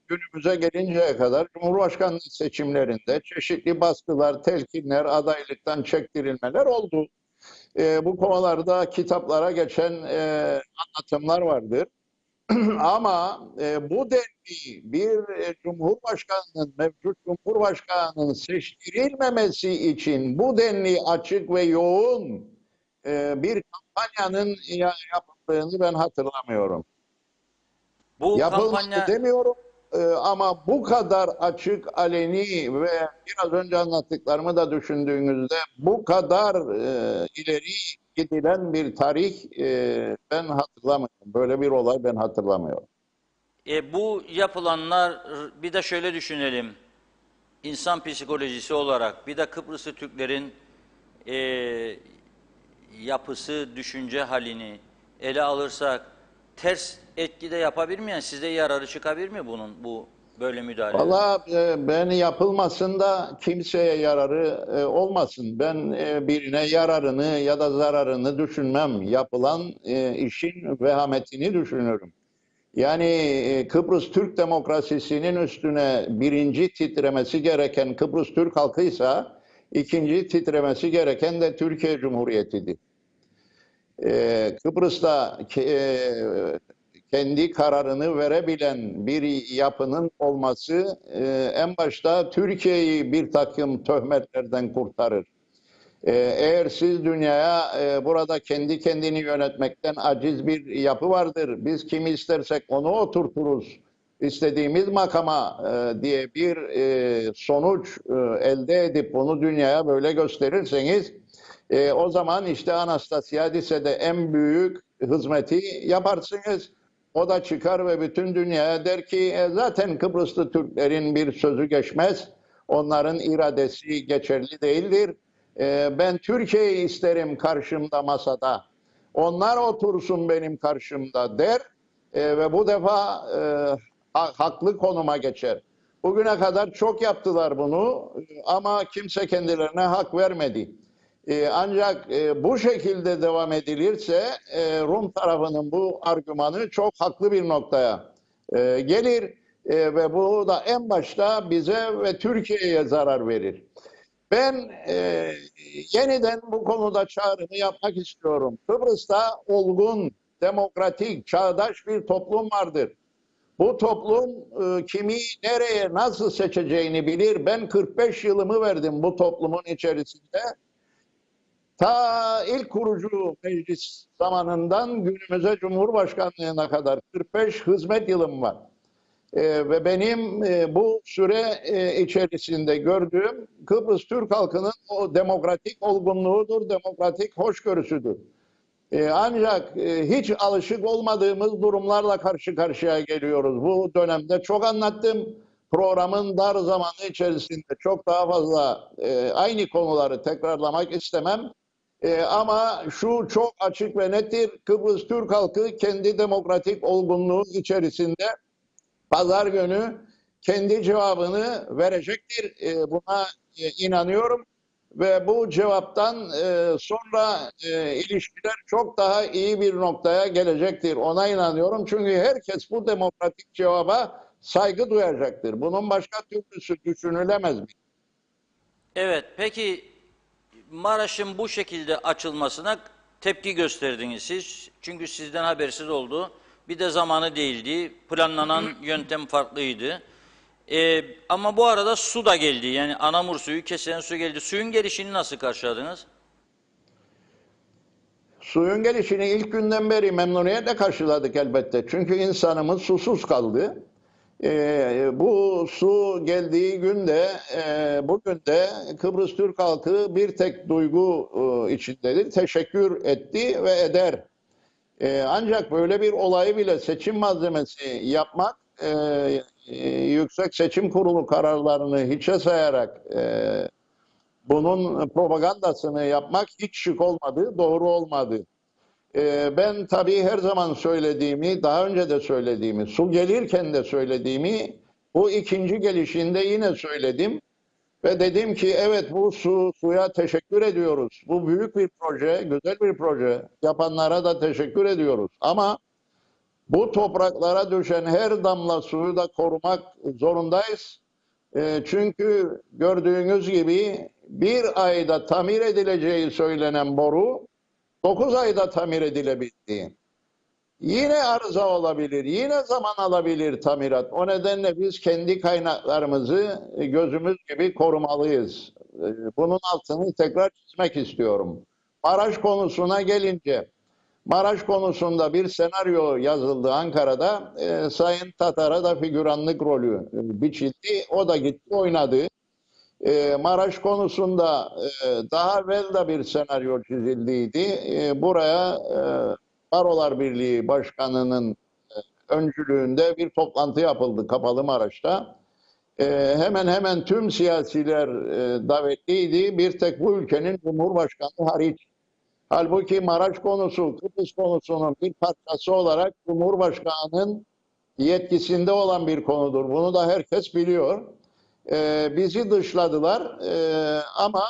günümüze gelinceye kadar Cumhurbaşkanlığı seçimlerinde çeşitli baskılar, telkinler, adaylıktan çektirilmeler oldu. Bu konularda kitaplara geçen anlatımlar vardır. Ama bu denli bir mevcut Cumhurbaşkanının seçtirilmemesi için bu denli açık ve yoğun bir kampanyanın yapıldığını ben hatırlamıyorum. Bu Yapılmadı kampanya demiyorum ama bu kadar açık, aleni ve biraz önce anlattıklarımı da düşündüğünüzde bu kadar ileri gidilen bir tarih ben hatırlamıyorum. Böyle bir olay ben hatırlamıyorum. bu yapılanlar, bir de şöyle düşünelim. İnsan psikolojisi olarak bir de Kıbrıslı Türklerin e, yapısı, düşünce halini ele alırsak ters etki de yapabilir mi? Yani size yararı çıkabilir mi bunun, bu böyle müdahalelerin? Valla ben yapılmasın da kimseye yararı olmasın. Ben birine yararını ya da zararını düşünmem. Yapılan işin vehametini düşünürüm. Yani Kıbrıs Türk demokrasisinin üstüne birinci titremesi gereken Kıbrıs Türk halkıysa ikinci titremesi gereken de Türkiye Cumhuriyeti'dir. Kıbrıs'ta kendi kararını verebilen bir yapının olması en başta Türkiye'yi bir takım töhmetlerden kurtarır. Eğer siz dünyaya burada kendi kendini yönetmekten aciz bir yapı vardır, biz kimi istersek onu oturturuz, istediğimiz makama diye bir sonuç elde edip bunu dünyaya böyle gösterirseniz o zaman işte Anastasiadis'e de en büyük hizmeti yaparsınız. O da çıkar ve bütün dünyaya der ki zaten Kıbrıslı Türklerin bir sözü geçmez. Onların iradesi geçerli değildir. Ben Türkiye'yi isterim karşımda masada. Onlar otursun benim karşımda der ve bu defa haklı konuma geçer. Bugüne kadar çok yaptılar bunu ama kimse kendilerine hak vermedi. Ancak bu şekilde devam edilirse Rum tarafının bu argümanı çok haklı bir noktaya gelir ve bu da en başta bize ve Türkiye'ye zarar verir. Ben yeniden bu konuda çağrımı yapmak istiyorum. Kıbrıs'ta olgun, demokratik, çağdaş bir toplum vardır. Bu toplum kimi nereye nasıl seçeceğini bilir. Ben 45 yılımı verdim bu toplumun içerisinde. Ta ilk kurucu meclis zamanından günümüze Cumhurbaşkanlığına kadar 45 hizmet yılım var. Ve benim bu süre içerisinde gördüğüm Kıbrıs Türk halkının o demokratik olgunluğudur, demokratik hoşgörüsüdür. Ancak hiç alışık olmadığımız durumlarla karşı karşıya geliyoruz. Bu dönemde çok anlattım. Programın dar zamanı içerisinde çok daha fazla aynı konuları tekrarlamak istemem. Ama şu çok açık ve nettir. Kıbrıs Türk halkı kendi demokratik olgunluğu içerisinde pazar günü kendi cevabını verecektir. Buna inanıyorum ve bu cevaptan sonra ilişkiler çok daha iyi bir noktaya gelecektir. Ona inanıyorum. Çünkü herkes bu demokratik cevaba saygı duyacaktır. Bunun başka türlüsü düşünülemez mi? Evet, peki Maraş'ın bu şekilde açılmasına tepki gösterdiniz siz. Çünkü sizden habersiz oldu. Bir de zamanı değildi. Planlanan yöntem farklıydı. Ama bu arada su da geldi. Yani Anamur suyu, kesen su geldi. Suyun gelişini nasıl karşıladınız? Suyun gelişini ilk günden beri memnuniyetle karşıladık elbette. Çünkü insanımız susuz kaldı. Bu su geldiği günde, bugün de Kıbrıs Türk halkı bir tek duygu içindedir. Teşekkür etti ve eder. Ancak böyle bir olayı bile seçim malzemesi yapmak, Yüksek Seçim Kurulu kararlarını hiçe sayarak bunun propagandasını yapmak hiç şık olmadı, doğru olmadı. Ben tabii her zaman söylediğimi, daha önce de söylediğimi, su gelirken de söylediğimi, bu ikinci gelişinde yine söyledim. Ve dedim ki evet bu suya teşekkür ediyoruz. Bu büyük bir proje, güzel bir proje. Yapanlara da teşekkür ediyoruz. Ama Bu topraklara düşen her damla suyu da korumak zorundayız. Çünkü gördüğünüz gibi bir ayda tamir edileceği söylenen boru 9 ayda tamir edilebildi. Yine arıza olabilir, yine zaman alabilir tamirat. O nedenle biz kendi kaynaklarımızı gözümüz gibi korumalıyız. Bunun altını tekrar çizmek istiyorum. Maraş konusuna gelince, Maraş konusunda bir senaryo yazıldı Ankara'da. Sayın Tatar'a da figüranlık rolü biçildi. O da gitti oynadı. Maraş konusunda daha evvel de bir senaryo çizildiydi. Buraya Barolar Birliği Başkanı'nın öncülüğünde bir toplantı yapıldı Kapalı Maraş'ta. Hemen hemen tüm siyasiler davetliydi. Bir tek bu ülkenin Cumhurbaşkanı hariç. Halbuki Maraş konusu, Kıbrıs konusunun bir parçası olarak Cumhurbaşkanı'nın yetkisinde olan bir konudur. Bunu da herkes biliyor. Bizi dışladılar ama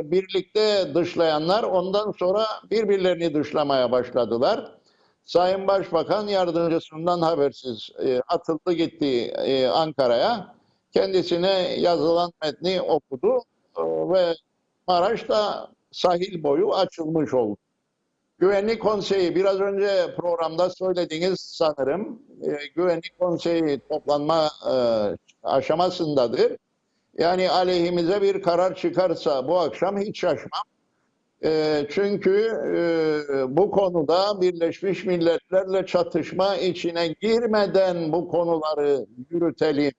birlikte dışlayanlar ondan sonra birbirlerini dışlamaya başladılar. Sayın Başbakan yardımcısından habersiz atıldı gitti Ankara'ya. Kendisine yazılan metni okudu ve Maraş'ta sahil boyu açılmış oldu. Güvenlik Konseyi biraz önce programda söylediğiniz sanırım Güvenlik Konseyi toplanma aşamasındadır. Yani aleyhimize bir karar çıkarsa bu akşam hiç şaşmam. Çünkü bu konuda Birleşmiş Milletler'le çatışma içine girmeden bu konuları yürütelim.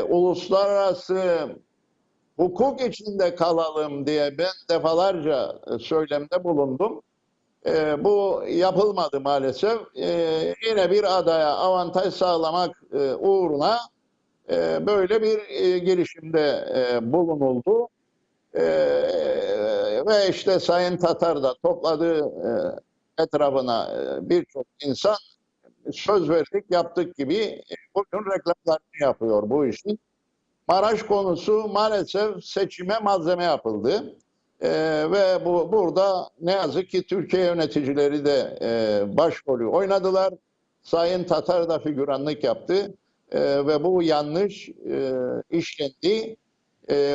Uluslararası hukuk içinde kalalım diye ben defalarca söylemde bulundum. Bu yapılmadı maalesef. Yine bir adaya avantaj sağlamak uğruna böyle bir girişimde bulunuldu. Ve işte Sayın Tatar da topladığı etrafına birçok insan söz verdik, yaptık gibi bugün reklamlarını yapıyor bu işin. Maraş konusu maalesef seçime malzeme yapıldı. Ve burada ne yazık ki Türkiye yöneticileri de başrolü oynadılar. Sayın Tatar da figüranlık yaptı. Ve bu yanlış işlendi.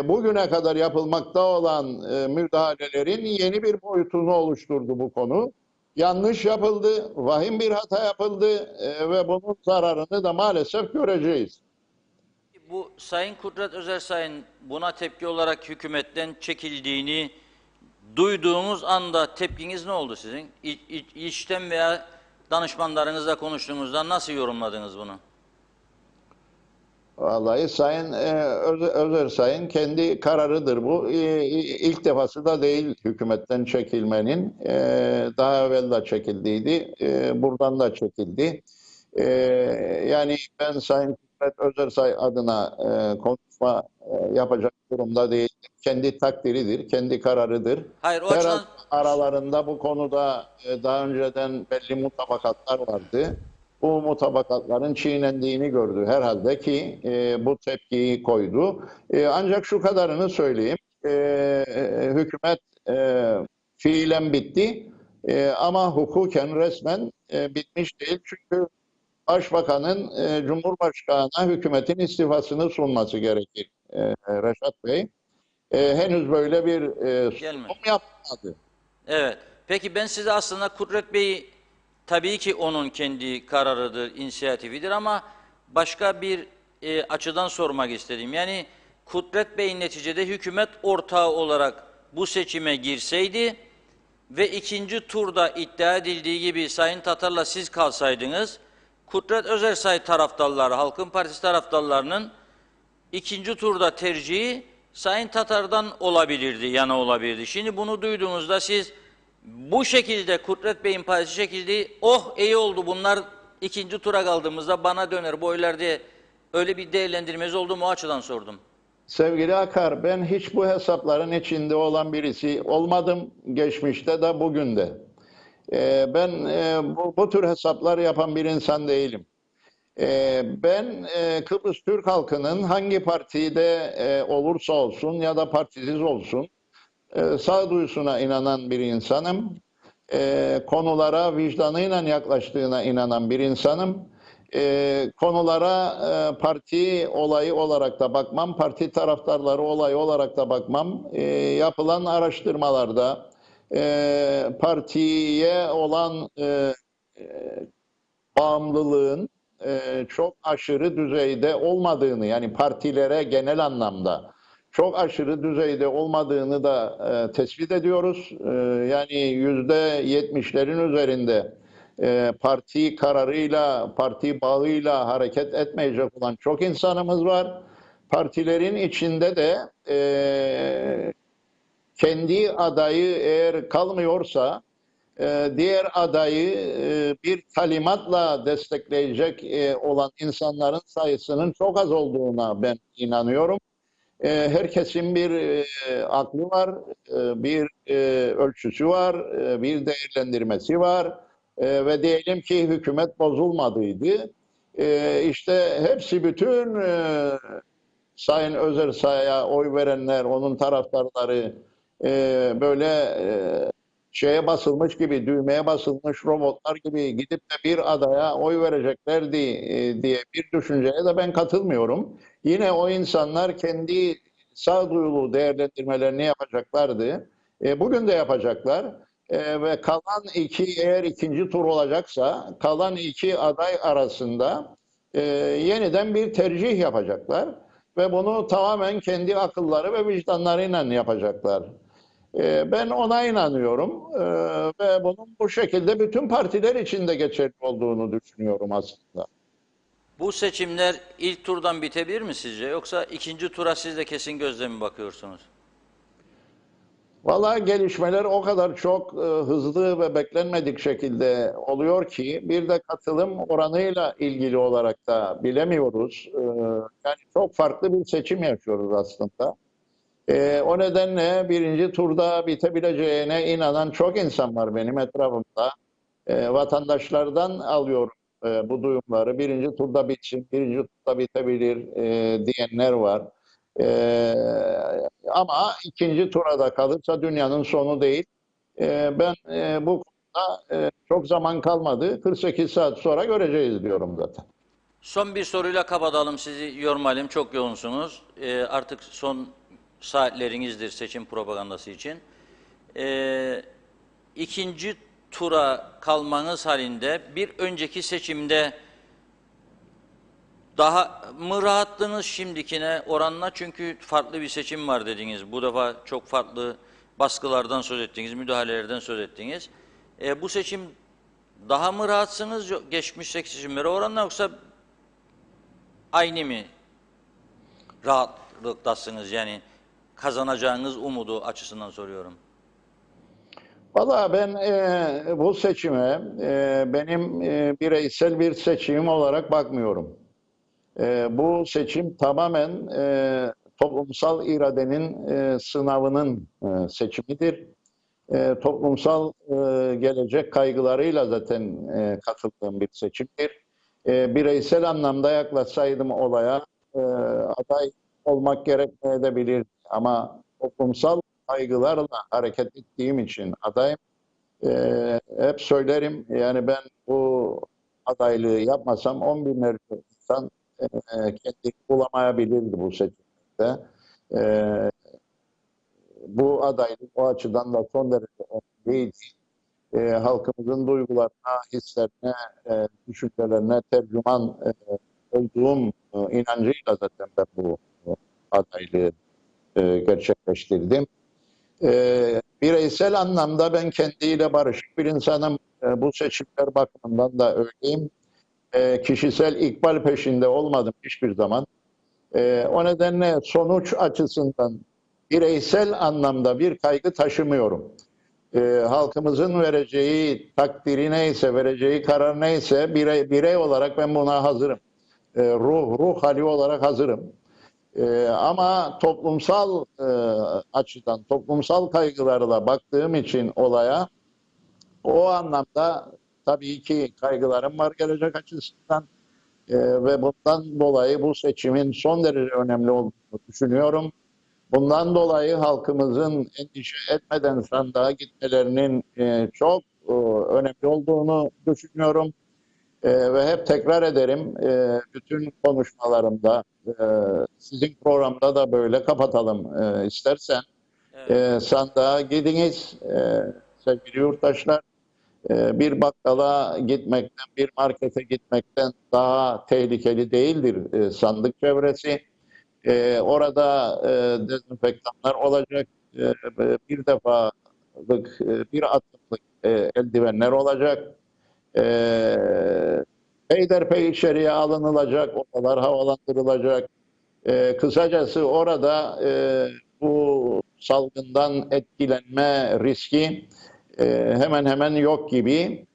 Bugüne kadar yapılmakta olan müdahalelerin yeni bir boyutunu oluşturdu bu konu. Yanlış yapıldı, vahim bir hata yapıldı ve bunun zararını da maalesef göreceğiz. Bu Sayın Kudret Özersay'ın buna tepki olarak hükümetten çekildiğini duyduğunuz anda tepkiniz ne oldu sizin? İçten veya danışmanlarınızla konuştuğunuzda nasıl yorumladınız bunu? Vallahi Sayın Özersay'ın kendi kararıdır bu. İlk defası da değil hükümetten çekilmenin. Daha evvel de çekildiydi. Buradan da çekildi. Yani ben Sayın Kudret Özersay adına konuşma yapacak durumda değil. Kendi takdiridir, kendi kararıdır. Hayır, o Herhalde açıdan aralarında bu konuda daha önceden belli mutabakatlar vardı. Bu mutabakatların çiğnendiğini gördü herhalde ki bu tepkiyi koydu. Ancak şu kadarını söyleyeyim. Hükümet fiilen bitti ama hukuken resmen bitmiş değil. Çünkü Başbakanın Cumhurbaşkanı'na hükümetin istifasını sunması gerekir Reşat Bey. Henüz böyle bir sunum yapmadı. evet. Peki ben size aslında Kudret Bey'i tabii ki onun kendi kararıdır, inisiyatifidir ama başka bir açıdan sormak istedim. Yani Kudret Bey neticede hükümet ortağı olarak bu seçime girseydi ve ikinci turda iddia edildiği gibi Sayın Tatar'la siz kalsaydınız, Kudret Özersay taraftarları, Halkın Partisi taraftarlarının ikinci turda tercihi Sayın Tatar'dan olabilirdi, yana olabilirdi. Şimdi bunu duyduğunuzda siz bu şekilde Kudret Bey'in partisi çekildi, oh iyi oldu bunlar ikinci tura kaldığımızda bana döner bu oylar diye öyle bir değerlendirmeniz oldu mu, o açıdan sordum. Sevgili Akar, ben hiç bu hesapların içinde olan birisi olmadım. Geçmişte de bugün de. Ben bu tür hesaplar yapan bir insan değilim. Ben Kıbrıs Türk halkının hangi partide olursa olsun ya da partisiz olsun sağduyusuna inanan bir insanım. konulara vicdanıyla yaklaştığına inanan bir insanım. Konulara parti olayı olarak da bakmam, parti taraftarları olayı olarak da bakmam. Yapılan araştırmalarda partiye olan bağımlılığın çok aşırı düzeyde olmadığını, yani partilere genel anlamda çok aşırı düzeyde olmadığını da tespit ediyoruz. Yani %70'lerin üzerinde parti kararıyla, parti bağıyla hareket etmeyecek olan çok insanımız var. Partilerin içinde de kendi adayı eğer kalmıyorsa diğer adayı bir talimatla destekleyecek olan insanların sayısının çok az olduğuna ben inanıyorum. Herkesin bir aklı var, bir ölçüsü var, bir değerlendirmesi var ve diyelim ki hükümet bozulmadıydı. İşte hepsi bütün Sayın Özersay'a oy verenler, onun taraftarları böyle şeye basılmış gibi, düğmeye basılmış robotlar gibi gidip de bir adaya oy vereceklerdi diye bir düşünceye de ben katılmıyorum. Yine o insanlar kendi sağduyulu değerlendirmelerini yapacaklardı. Bugün de yapacaklar. Ve kalan iki, eğer ikinci tur olacaksa, kalan iki aday arasında yeniden bir tercih yapacaklar. Ve bunu tamamen kendi akılları ve vicdanlarıyla yapacaklar. Ben ona inanıyorum ve bunun bu şekilde bütün partiler için de geçerli olduğunu düşünüyorum aslında. Bu seçimler ilk turdan bitebilir mi sizce? Yoksa ikinci tura siz de kesin gözle mi bakıyorsunuz? Vallahi gelişmeler o kadar çok hızlı ve beklenmedik şekilde oluyor ki bir de katılım oranıyla ilgili olarak da bilemiyoruz. Yani çok farklı bir seçim yaşıyoruz aslında. O nedenle birinci turda bitebileceğine inanan çok insan var benim etrafımda. Vatandaşlardan alıyorum bu duyumları. Birinci turda bitsin, birinci turda bitebilir diyenler var. Ama ikinci tura da kalırsa dünyanın sonu değil. Ben bu konuda çok zaman kalmadı. 48 saat sonra göreceğiz diyorum zaten. Son bir soruyla kapatalım, sizi yormayalım. Çok yoğunsunuz. Artık son saatlerinizdir seçim propagandası için. İkinci tura kalmanız halinde bir önceki seçimde daha mı rahattınız şimdikine oranla? Çünkü farklı bir seçim var dediniz. Bu defa çok farklı baskılardan söz ettiniz, müdahalelerden söz ettiniz. Bu seçim daha mı rahatsınız geçmiş seçimlere oranla, yoksa aynı mı rahatlıktasınız? Yani kazanacağınız umudu açısından soruyorum. Valla ben bu seçime benim bireysel bir seçimim olarak bakmıyorum. Bu seçim tamamen toplumsal iradenin sınavının seçimidir. Toplumsal gelecek kaygılarıyla zaten katıldığım bir seçimdir. Bireysel anlamda yaklaşsaydım olaya aday olmak gerekmeyebilir ama toplumsal kaygılarla hareket ettiğim için adayım. Hep söylerim, yani ben bu adaylığı yapmasam 10 binlerce insan kendini bulamayabilirdi bu seçimde. E, Bu adaylık o açıdan da son derece önemliydi. Halkımızın duygularına, hislerine, düşüncelerine tercüman olduğum inancıyla zaten ben bu adaylığı gerçekleştirdim. Bireysel anlamda ben kendiyle barışık bir insanım. Bu seçimler bakımından da öyleyim. Kişisel ikbal peşinde olmadım hiçbir zaman. O nedenle sonuç açısından bireysel anlamda bir kaygı taşımıyorum. Halkımızın vereceği takdiri neyse, vereceği karar neyse birey olarak ben buna hazırım. Ruh hali olarak hazırım. Ama toplumsal açıdan, toplumsal kaygılarla baktığım için olaya, o anlamda tabii ki kaygılarım var gelecek açısından. Ve bundan dolayı bu seçimin son derece önemli olduğunu düşünüyorum. Bundan dolayı halkımızın endişe etmeden sandığa gitmelerinin çok önemli olduğunu düşünüyorum. Ve hep tekrar ederim, bütün konuşmalarımda, sizin programda da böyle kapatalım istersen. Sandığa gidiniz sevgili yurttaşlar. Bir bakkala gitmekten, bir markete gitmekten daha tehlikeli değildir sandık çevresi. Orada dezenfektanlar olacak, bir defalık, bir atımlık eldivenler olacak. Peyderpey içeriye alınılacak, odalar havalandırılacak. Kısacası orada bu salgından etkilenme riski hemen hemen yok gibi.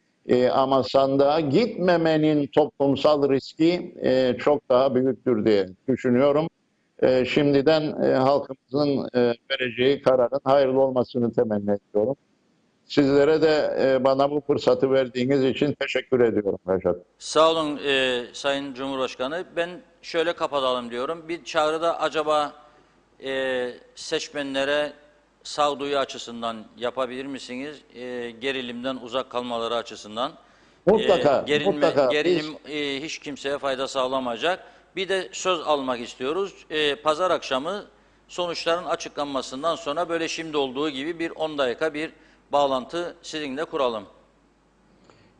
Ama sandığa gitmemenin toplumsal riski çok daha büyüktür diye düşünüyorum. Şimdiden halkımızın vereceği kararın hayırlı olmasını temenni ediyorum. Sizlere de bana bu fırsatı verdiğiniz için teşekkür ediyorum Reşat. Sağ olun Sayın Cumhurbaşkanı. Ben şöyle kapatalım diyorum. Bir çağrıda acaba seçmenlere sağduyu açısından yapabilir misiniz? Gerilimden uzak kalmaları açısından. Mutlaka, mutlaka. Gerilim hiç kimseye fayda sağlamayacak. Bir de söz almak istiyoruz. Pazar akşamı sonuçların açıklanmasından sonra böyle şimdi olduğu gibi bir 10 dakika bir bağlantı sizinle kuralım.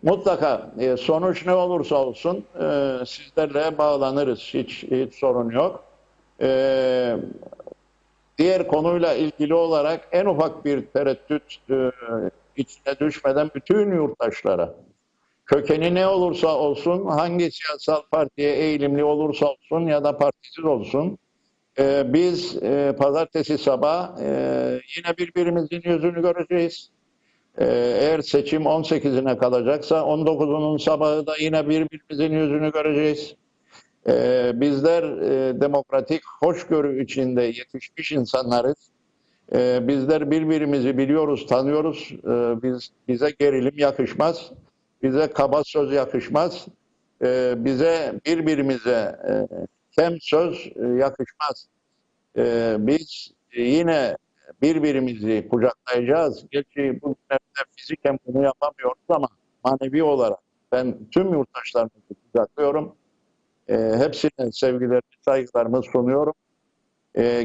Mutlaka sonuç ne olursa olsun sizlerle bağlanırız. Hiç sorun yok. Diğer konuyla ilgili olarak en ufak bir tereddüt içine düşmeden bütün yurttaşlara, kökeni ne olursa olsun, hangi siyasal partiye eğilimli olursa olsun ya da partisiz olsun, biz pazartesi sabah yine birbirimizin yüzünü göreceğiz. Eğer seçim 18'ine kalacaksa 19'unun sabahı da yine birbirimizin yüzünü göreceğiz. Bizler demokratik hoşgörü içinde yetişmiş insanlarız. Bizler birbirimizi biliyoruz, tanıyoruz. Bize gerilim yakışmaz. Bize kaba söz yakışmaz. Bize birbirimize kem söz yakışmaz. Biz yine birbirimizi kucaklayacağız. Gerçi bugünlerde fiziken bunu yapamıyoruz ama manevi olarak ben tüm yurttaşlarımızı kucaklıyorum. Hepsine sevgilerimi, saygılarımı sunuyorum.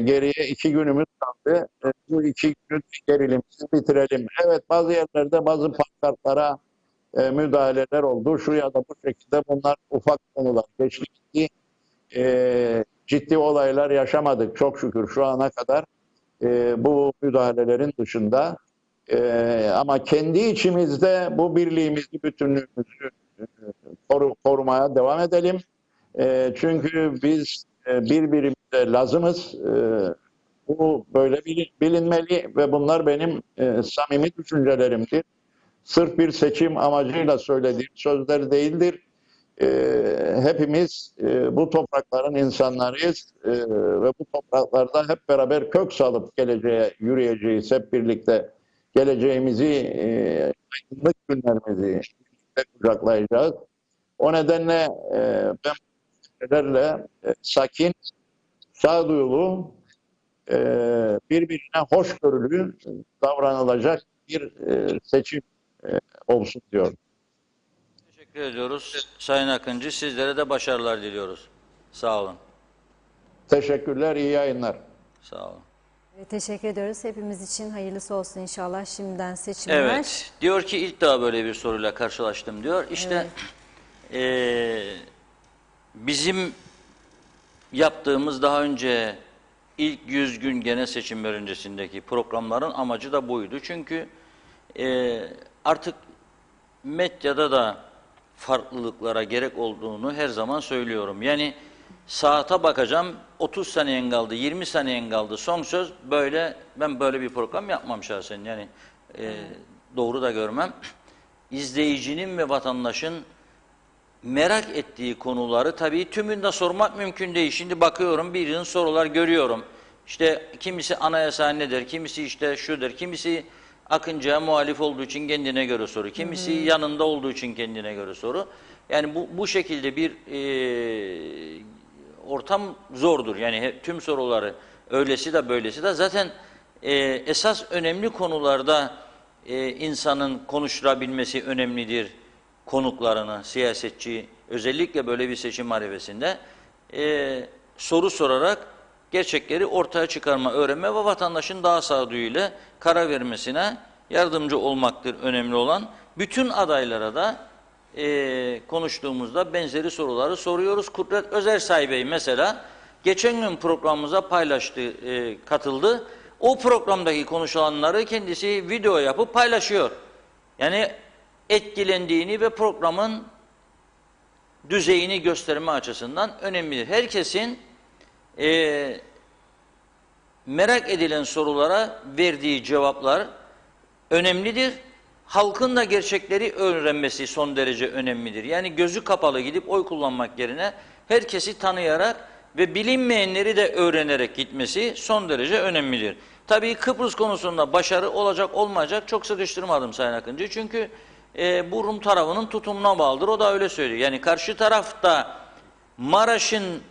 Geriye 2 günümüz kaldı. Bu 2 günü gerilimsiz bitirelim. Evet, bazı yerlerde bazı pankartlara müdahaleler oldu. Şu ya da bu şekilde, bunlar ufak konular. Geçti gitti. Ciddi olaylar yaşamadık çok şükür şu ana kadar. Bu müdahalelerin dışında. Ama kendi içimizde bu birliğimizi, bütünlüğümüzü korumaya devam edelim. Çünkü biz birbirimize lazımız. Bu böyle bilinmeli ve bunlar benim samimi düşüncelerimdir. Sırf bir seçim amacıyla söylediğim sözler değildir. Hepimiz bu toprakların insanlarıyız ve bu topraklarda hep beraber kök salıp geleceğe yürüyeceğiz. Hep birlikte geleceğimizi, aydınlık günlerimizi birlikte kucaklayacağız. O nedenle ben sakin, sağduyulu, birbirine hoşgörülü davranılacak bir seçim olsun diyorum. Teşekkür ediyoruz Sayın Akıncı. Sizlere de başarılar diliyoruz. Sağ olun. Teşekkürler, iyi yayınlar. Sağ olun. Teşekkür ediyoruz. Hepimiz için hayırlısı olsun inşallah şimdiden seçimler. Evet. Diyor ki ilk daha böyle bir soruyla karşılaştım diyor. İşte bizim yaptığımız daha önce ilk 100 gün genel seçimler öncesindeki programların amacı da buydu. Çünkü artık medyada da farklılıklara gerek olduğunu her zaman söylüyorum. Yani saate bakacağım, 30 saniyen kaldı, 20 saniyen kaldı, son söz böyle, ben böyle bir program yapmam şahsen. Yani doğru da görmem. İzleyicinin ve vatandaşın merak ettiği konuları tabii tümünde sormak mümkün değil. Şimdi bakıyorum, bir yığın sorular görüyorum. İşte kimisi anayasa nedir, kimisi işte şudur, kimisi Akıncı'ya muhalif olduğu için kendine göre soru, kimisi yanında olduğu için kendine göre soru. Yani bu şekilde bir ortam zordur. Yani tüm soruları öylesi de böylesi de zaten esas önemli konularda insanın konuşturabilmesi önemlidir konuklarını, siyasetçi, özellikle böyle bir seçim arifesinde soru sorarak gerçekleri ortaya çıkarma, öğrenme ve vatandaşın daha sağduyuyla karar vermesine yardımcı olmaktır önemli olan. Bütün adaylara da konuştuğumuzda benzeri soruları soruyoruz. Kudret Özersay Bey mesela geçen gün programımıza paylaştı, katıldı. O programdaki konuşulanları kendisi video yapıp paylaşıyor. Yani etkilendiğini ve programın düzeyini gösterme açısından önemlidir. Herkesin merak edilen sorulara verdiği cevaplar önemlidir. Halkın da gerçekleri öğrenmesi son derece önemlidir. Yani gözü kapalı gidip oy kullanmak yerine herkesi tanıyarak ve bilinmeyenleri de öğrenerek gitmesi son derece önemlidir. Tabii Kıbrıs konusunda başarı olacak olmayacak çok sıkıştırmadım Sayın Akıncı. Çünkü bu Rum tarafının tutumuna bağlıdır. O da öyle söylüyor. Yani karşı tarafta Maraş'ın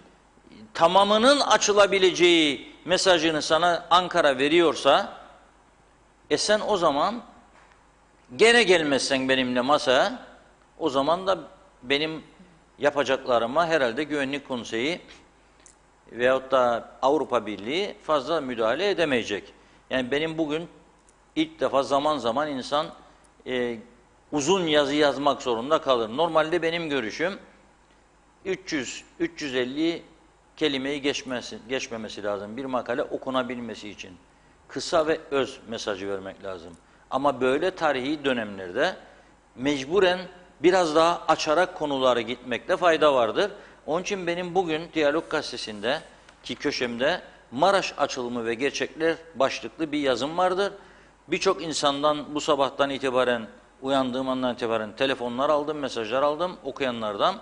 tamamının açılabileceği mesajını sana Ankara veriyorsa sen o zaman gene gelmezsen benimle masaya, o zaman da benim yapacaklarıma herhalde Güvenlik Konseyi veyahut da Avrupa Birliği fazla müdahale edemeyecek. Yani benim bugün ilk defa zaman zaman insan uzun yazı yazmak zorunda kalır. Normalde benim görüşüm 300-350 kelimeyi geçmemesi lazım. Bir makale okunabilmesi için. Kısa ve öz mesajı vermek lazım. Ama böyle tarihi dönemlerde mecburen biraz daha açarak konulara gitmekte fayda vardır. Onun için benim bugün Diyalog Gazetesi'nde ki köşemde Maraş açılımı ve gerçekler başlıklı bir yazım vardır. Birçok insandan bu sabahtan itibaren, uyandığım andan itibaren telefonlar aldım, mesajlar aldım okuyanlardan.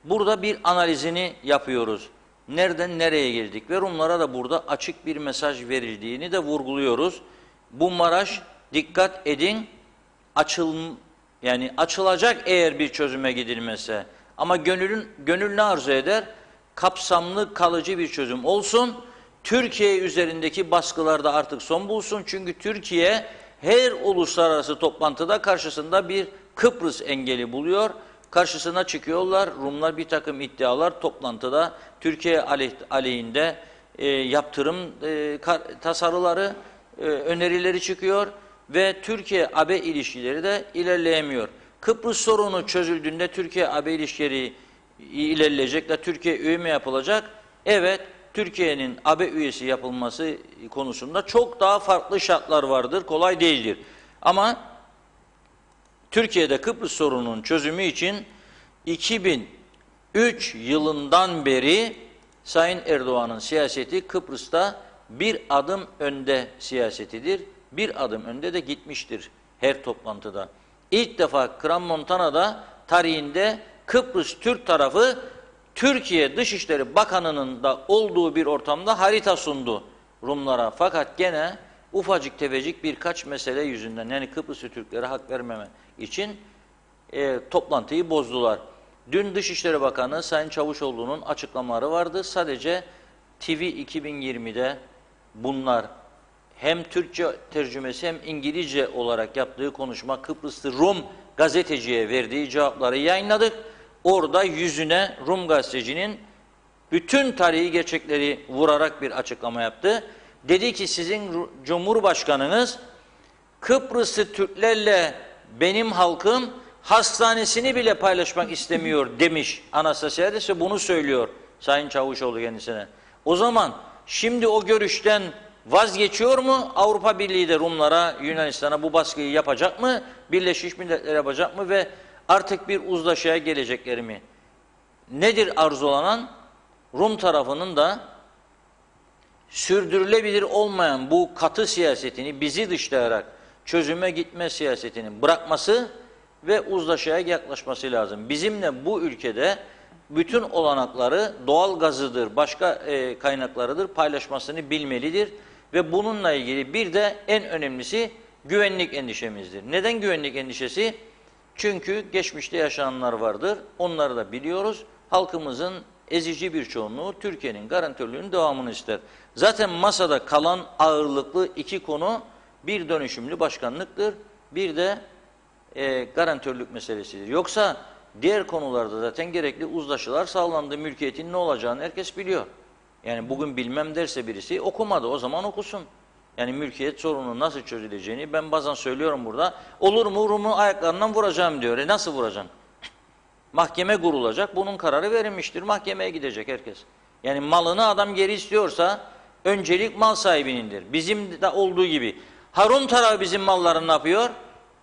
Burada bir analizini yapıyoruz. Nereden nereye geldik ve Rumlara da burada açık bir mesaj verildiğini de vurguluyoruz. Bu Maraş, dikkat edin, yani açılacak eğer bir çözüme gidilmezse. Ama gönül ne arzu eder? Kapsamlı, kalıcı bir çözüm olsun. Türkiye üzerindeki baskılar da artık son bulsun. Çünkü Türkiye her uluslararası toplantıda karşısında bir Kıbrıs engeli buluyor. Karşısına çıkıyorlar. Rumlar bir takım iddialar toplantıda Türkiye aleyhinde yaptırım tasarıları, önerileri çıkıyor ve Türkiye-AB ilişkileri de ilerleyemiyor. Kıbrıs sorunu çözüldüğünde Türkiye-AB ilişkileri ilerleyecek ve Türkiye üye mi yapılacak? Evet, Türkiye'nin AB üyesi yapılması konusunda çok daha farklı şartlar vardır, kolay değildir. Ama Türkiye'de Kıbrıs sorununun çözümü için 2003 yılından beri Sayın Erdoğan'ın siyaseti Kıbrıs'ta bir adım önde siyasetidir. Bir adım önde de gitmiştir her toplantıda. İlk defa Crans-Montana'da tarihinde Kıbrıs Türk tarafı Türkiye Dışişleri Bakanı'nın da olduğu bir ortamda harita sundu Rumlara. Fakat gene ufacık tefecik birkaç mesele yüzünden yani Kıbrıslı Türklere hak vermeme için toplantıyı bozdular. Dün Dışişleri Bakanı Sayın Çavuşoğlu'nun açıklamaları vardı. Sadece TV 2020'de bunlar hem Türkçe tercümesi hem İngilizce olarak yaptığı konuşma Kıbrıslı Rum gazeteciye verdiği cevapları yayınladık. Orada yüzüne Rum gazetecinin bütün tarihi gerçekleri vurarak bir açıklama yaptı. Dedi ki sizin Cumhurbaşkanınız Kıbrıslı Türklerle benim halkım hastanesini bile paylaşmak istemiyor demiş. Anastasiadis ve bunu söylüyor Sayın Çavuşoğlu kendisine. O zaman şimdi o görüşten vazgeçiyor mu? Avrupa Birliği de Rumlara, Yunanistan'a bu baskıyı yapacak mı? Birleşmiş Milletler yapacak mı? Ve artık bir uzlaşıya gelecekleri mi? Nedir arzulanan? Rum tarafının da sürdürülebilir olmayan bu katı siyasetini bizi dışlayarak çözüme gitme siyasetini bırakması ve uzlaşıya yaklaşması lazım. Bizimle bu ülkede bütün olanakları doğal gazıdır, başka kaynaklarıdır paylaşmasını bilmelidir. Ve bununla ilgili bir de en önemlisi güvenlik endişemizdir. Neden güvenlik endişesi? Çünkü geçmişte yaşananlar vardır. Onları da biliyoruz. Halkımızın ezici bir çoğunluğu Türkiye'nin garantörlüğünün devamını ister. Zaten masada kalan ağırlıklı iki konu bir dönüşümlü başkanlıktır, bir de garantörlük meselesidir. Yoksa diğer konularda zaten gerekli uzlaşılar sağlandı. Mülkiyetin ne olacağını herkes biliyor. Yani bugün bilmem derse birisi okumadı. O zaman okusun. Yani mülkiyet sorunun nasıl çözüleceğini ben bazen söylüyorum burada. Olur mu Rum'u ayaklarından vuracağım diyor. Nasıl vuracaksın? Mahkeme kurulacak. Bunun kararı verilmiştir. Mahkemeye gidecek herkes. Yani malını adam geri istiyorsa öncelik mal sahibinindir. Bizim de olduğu gibi. Rum tarafı bizim mallarını ne yapıyor?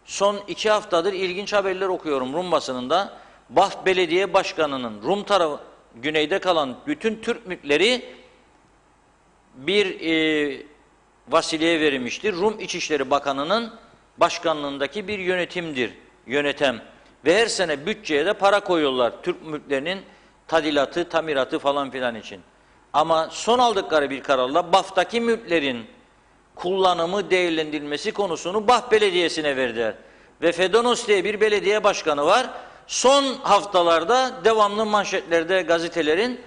Son 2 haftadır ilginç haberler okuyorum Rum basınında. Baf Belediye Başkanı'nın Rum tarafı güneyde kalan bütün Türk mülkleri bir vasiliye verilmiştir. Rum İçişleri Bakanı'nın başkanlığındaki bir yönetem. Ve her sene bütçeye de para koyuyorlar Türk mülklerinin tadilatı, tamiratı falan filan için. Ama son aldıkları bir kararla Baf'taki mülklerin kullanımı, değerlendirilmesi konusunu Baf Belediyesi'ne verdiler. Ve Fedonos diye bir belediye başkanı var. Son haftalarda devamlı manşetlerde gazetelerin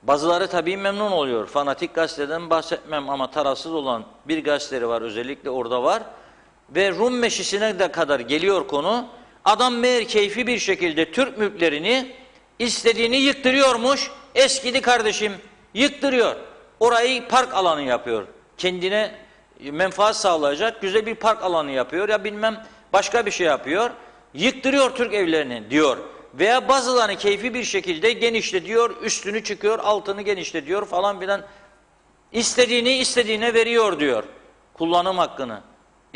bazıları tabii memnun oluyor. Fanatik gazeteden bahsetmem ama tarafsız olan bir gazeteleri var, özellikle orada var. Ve Rum Meclisi'ne de kadar geliyor konu. Adam meğer keyfi bir şekilde Türk mülklerini istediğini yıktırıyormuş. Eskidi kardeşim, yıktırıyor. Orayı park alanı yapıyor. Kendine menfaat sağlayacak güzel bir park alanı yapıyor ya bilmem başka bir şey yapıyor. Yıktırıyor Türk evlerini diyor. Veya bazılarını keyfi bir şekilde genişletiyor, üstünü çıkıyor, altını genişletiyor falan filan. İstediğine veriyor diyor. Kullanım hakkını.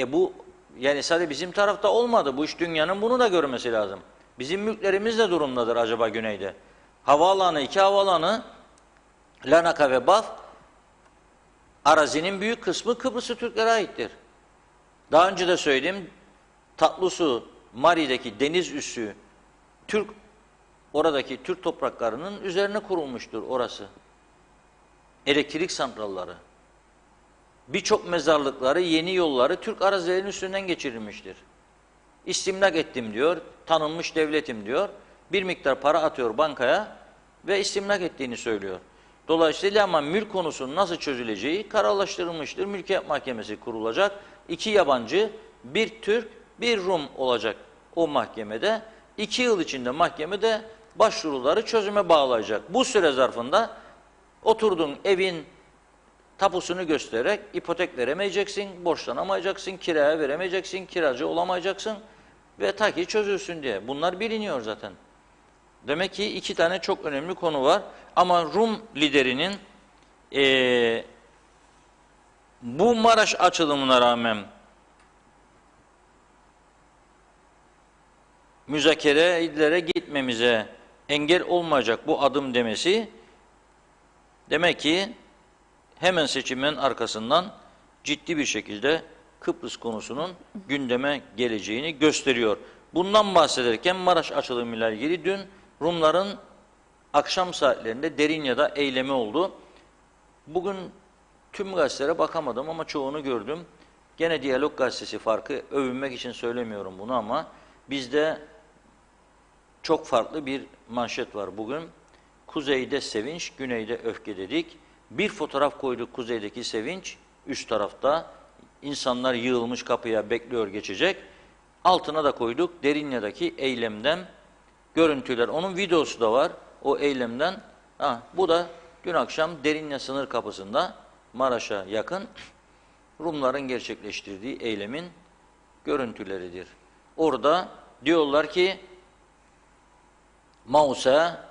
Bu yani sadece bizim tarafta olmadı. Bu iş dünyanın bunu da görmesi lazım. Bizim mülklerimiz de durumdadır acaba güneyde. Havaalanı, 2 havaalanı, Larnaca ve Baf, arazinin büyük kısmı Kıbrıslı Türklere aittir. Daha önce de söyledim, Tatlısu, Mari'deki deniz üssü, oradaki Türk topraklarının üzerine kurulmuştur orası. Elektrik santralları, birçok mezarlıkları, yeni yolları Türk arazilerinin üstünden geçirilmiştir. İstimlak ettim diyor, tanınmış devletim diyor, bir miktar para atıyor bankaya ve istimlak ettiğini söylüyor. Dolayısıyla ama mülk konusunun nasıl çözüleceği kararlaştırılmıştır. Mülkiyet Mahkemesi kurulacak. 2 yabancı, bir Türk, bir Rum olacak o mahkemede. 2 yıl içinde mahkemede başvuruları çözüme bağlayacak. Bu süre zarfında oturduğun evin tapusunu göstererek ipotek veremeyeceksin, borçlanamayacaksın, kiraya veremeyeceksin, kiracı olamayacaksın ve ta ki çözülsün diye. Bunlar biliniyor zaten. Demek ki 2 tane çok önemli konu var. Ama Rum liderinin bu Maraş açılımına rağmen müzakerelere gitmemize engel olmayacak bu adım demesi demek ki hemen seçimin arkasından ciddi bir şekilde Kıbrıs konusunun gündeme geleceğini gösteriyor. Bundan bahsederken Maraş açılımıyla ilgili dün Rumların akşam saatlerinde Derinya'da eylemi oldu. Bugün tüm gazetelere bakamadım ama çoğunu gördüm. Gene Diyalog Gazetesi farkı, övünmek için söylemiyorum bunu ama bizde çok farklı bir manşet var bugün. Kuzeyde sevinç, güneyde öfke dedik. Bir fotoğraf koyduk kuzeydeki sevinç, üst tarafta. İnsanlar yığılmış kapıya bekliyor geçecek. Altına da koyduk Derinya'daki eylemden görüntüler. Onun videosu da var o eylemden. Bu da dün akşam Derinya sınır kapısında Maraş'a yakın Rumların gerçekleştirdiği eylemin görüntüleridir. Orada diyorlar ki Maus'a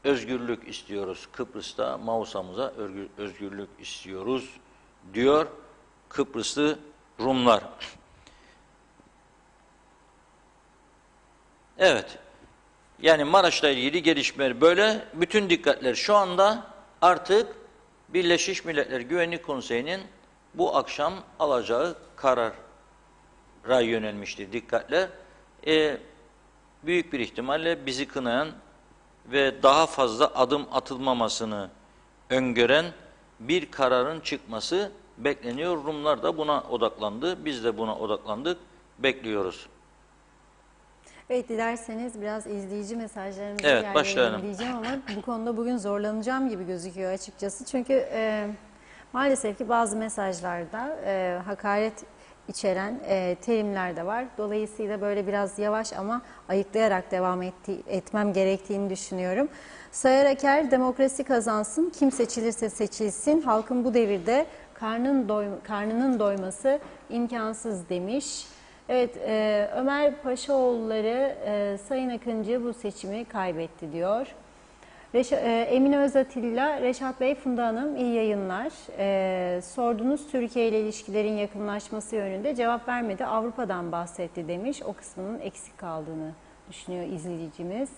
özgürlük istiyoruz. Kıbrıs'ta Maus'amıza özgürlük istiyoruz diyor Kıbrıslı Rumlar. Evet. Yani Maraş'la ilgili gelişmeler böyle. Bütün dikkatler şu anda artık Birleşmiş Milletler Güvenlik Konseyi'nin bu akşam alacağı karara yönelmiştir dikkatler. Büyük bir ihtimalle bizi kınayan ve daha fazla adım atılmamasını öngören bir kararın çıkması bekleniyor. Rumlar da buna odaklandı. Biz de buna odaklandık. Bekliyoruz. Evet, dilerseniz biraz izleyici mesajlarımızı başlayalım diyeceğim ama bu konuda bugün zorlanacağım gibi gözüküyor açıkçası. Çünkü Maalesef ki bazı mesajlarda hakaret içeren terimler de var. Dolayısıyla böyle biraz yavaş ama ayıklayarak devam etmem gerektiğini düşünüyorum. Sayar Aker, demokrasi kazansın, kim seçilirse seçilsin, halkın bu devirde karnının doyması imkansız demiş. Evet, Ömer Paşaoğulları, Sayın Akıncı bu seçimi kaybetti diyor. Emine Özatilla, Reşat Bey, Funda Hanım iyi yayınlar. Sordunuz Türkiye ile ilişkilerin yakınlaşması yönünde cevap vermedi. Avrupa'dan bahsetti demiş. O kısmının eksik kaldığını düşünüyor izleyicimiz.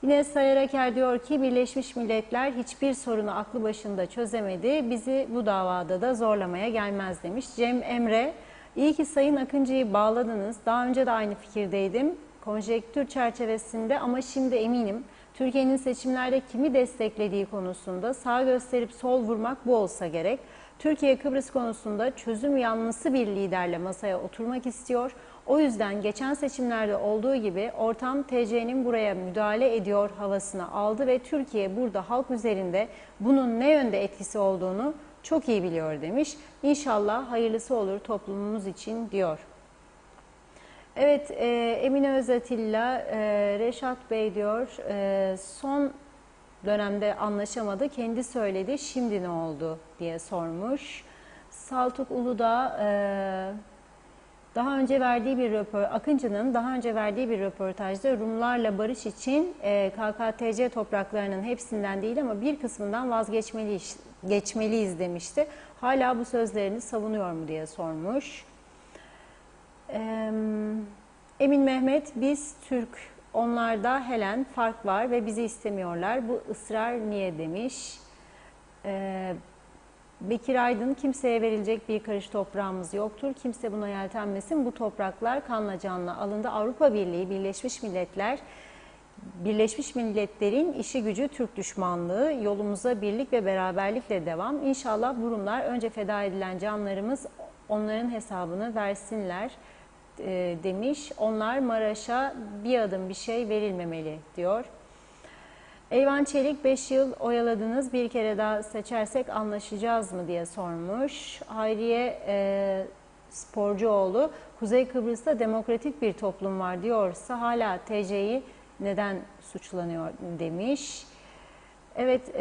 Yine Sayar Aker diyor ki Birleşmiş Milletler hiçbir sorunu aklı başında çözemedi. Bizi bu davada da zorlamaya gelmez demiş. Cem Emre, iyi ki Sayın Akıncı'yı bağladınız. Daha önce de aynı fikirdeydim. Konjektür çerçevesinde ama şimdi eminim. Türkiye'nin seçimlerde kimi desteklediği konusunda sağ gösterip sol vurmak bu olsa gerek. Türkiye Kıbrıs konusunda çözüm yanlısı bir liderle masaya oturmak istiyor. O yüzden geçen seçimlerde olduğu gibi ortam TC'nin buraya müdahale ediyor havasını aldı ve Türkiye burada halk üzerinde bunun ne yönde etkisi olduğunu çok iyi biliyor demiş. İnşallah hayırlısı olur toplumumuz için diyor. Evet, Emine Özatilla, Reşat Bey diyor, son dönemde anlaşamadı, kendi söyledi, şimdi ne oldu diye sormuş. Saltuk Uludağ, Akıncı'nın daha önce verdiği bir röportajda Rumlarla barış için KKTC topraklarının hepsinden değil ama bir kısmından vazgeçmeliyiz demişti. Hala bu sözlerini savunuyor mu diye sormuş. Emin Mehmet, biz Türk, onlarda Helen, fark var ve bizi istemiyorlar. Bu ısrar niye demiş. Bekir Aydın, kimseye verilecek bir karış toprağımız yoktur. Kimse buna yeltenmesin. Bu topraklar kanla canla alındı. Avrupa Birliği, Birleşmiş Milletler'in işi gücü Türk düşmanlığı, yolumuza birlik ve beraberlikle devam. İnşallah bu Rumlar önce feda edilen canlarımız onların hesabını versinler demiş. Onlar Maraş'a bir adım bir şey verilmemeli diyor. Eyvan Çelik, 5 yıl oyaladınız, bir kere daha seçersek anlaşacağız mı diye sormuş. Hayriye Sporcuoğlu, Kuzey Kıbrıs'ta demokratik bir toplum var diyorsa hala TC'yi neden suçlanıyor demiş. Evet,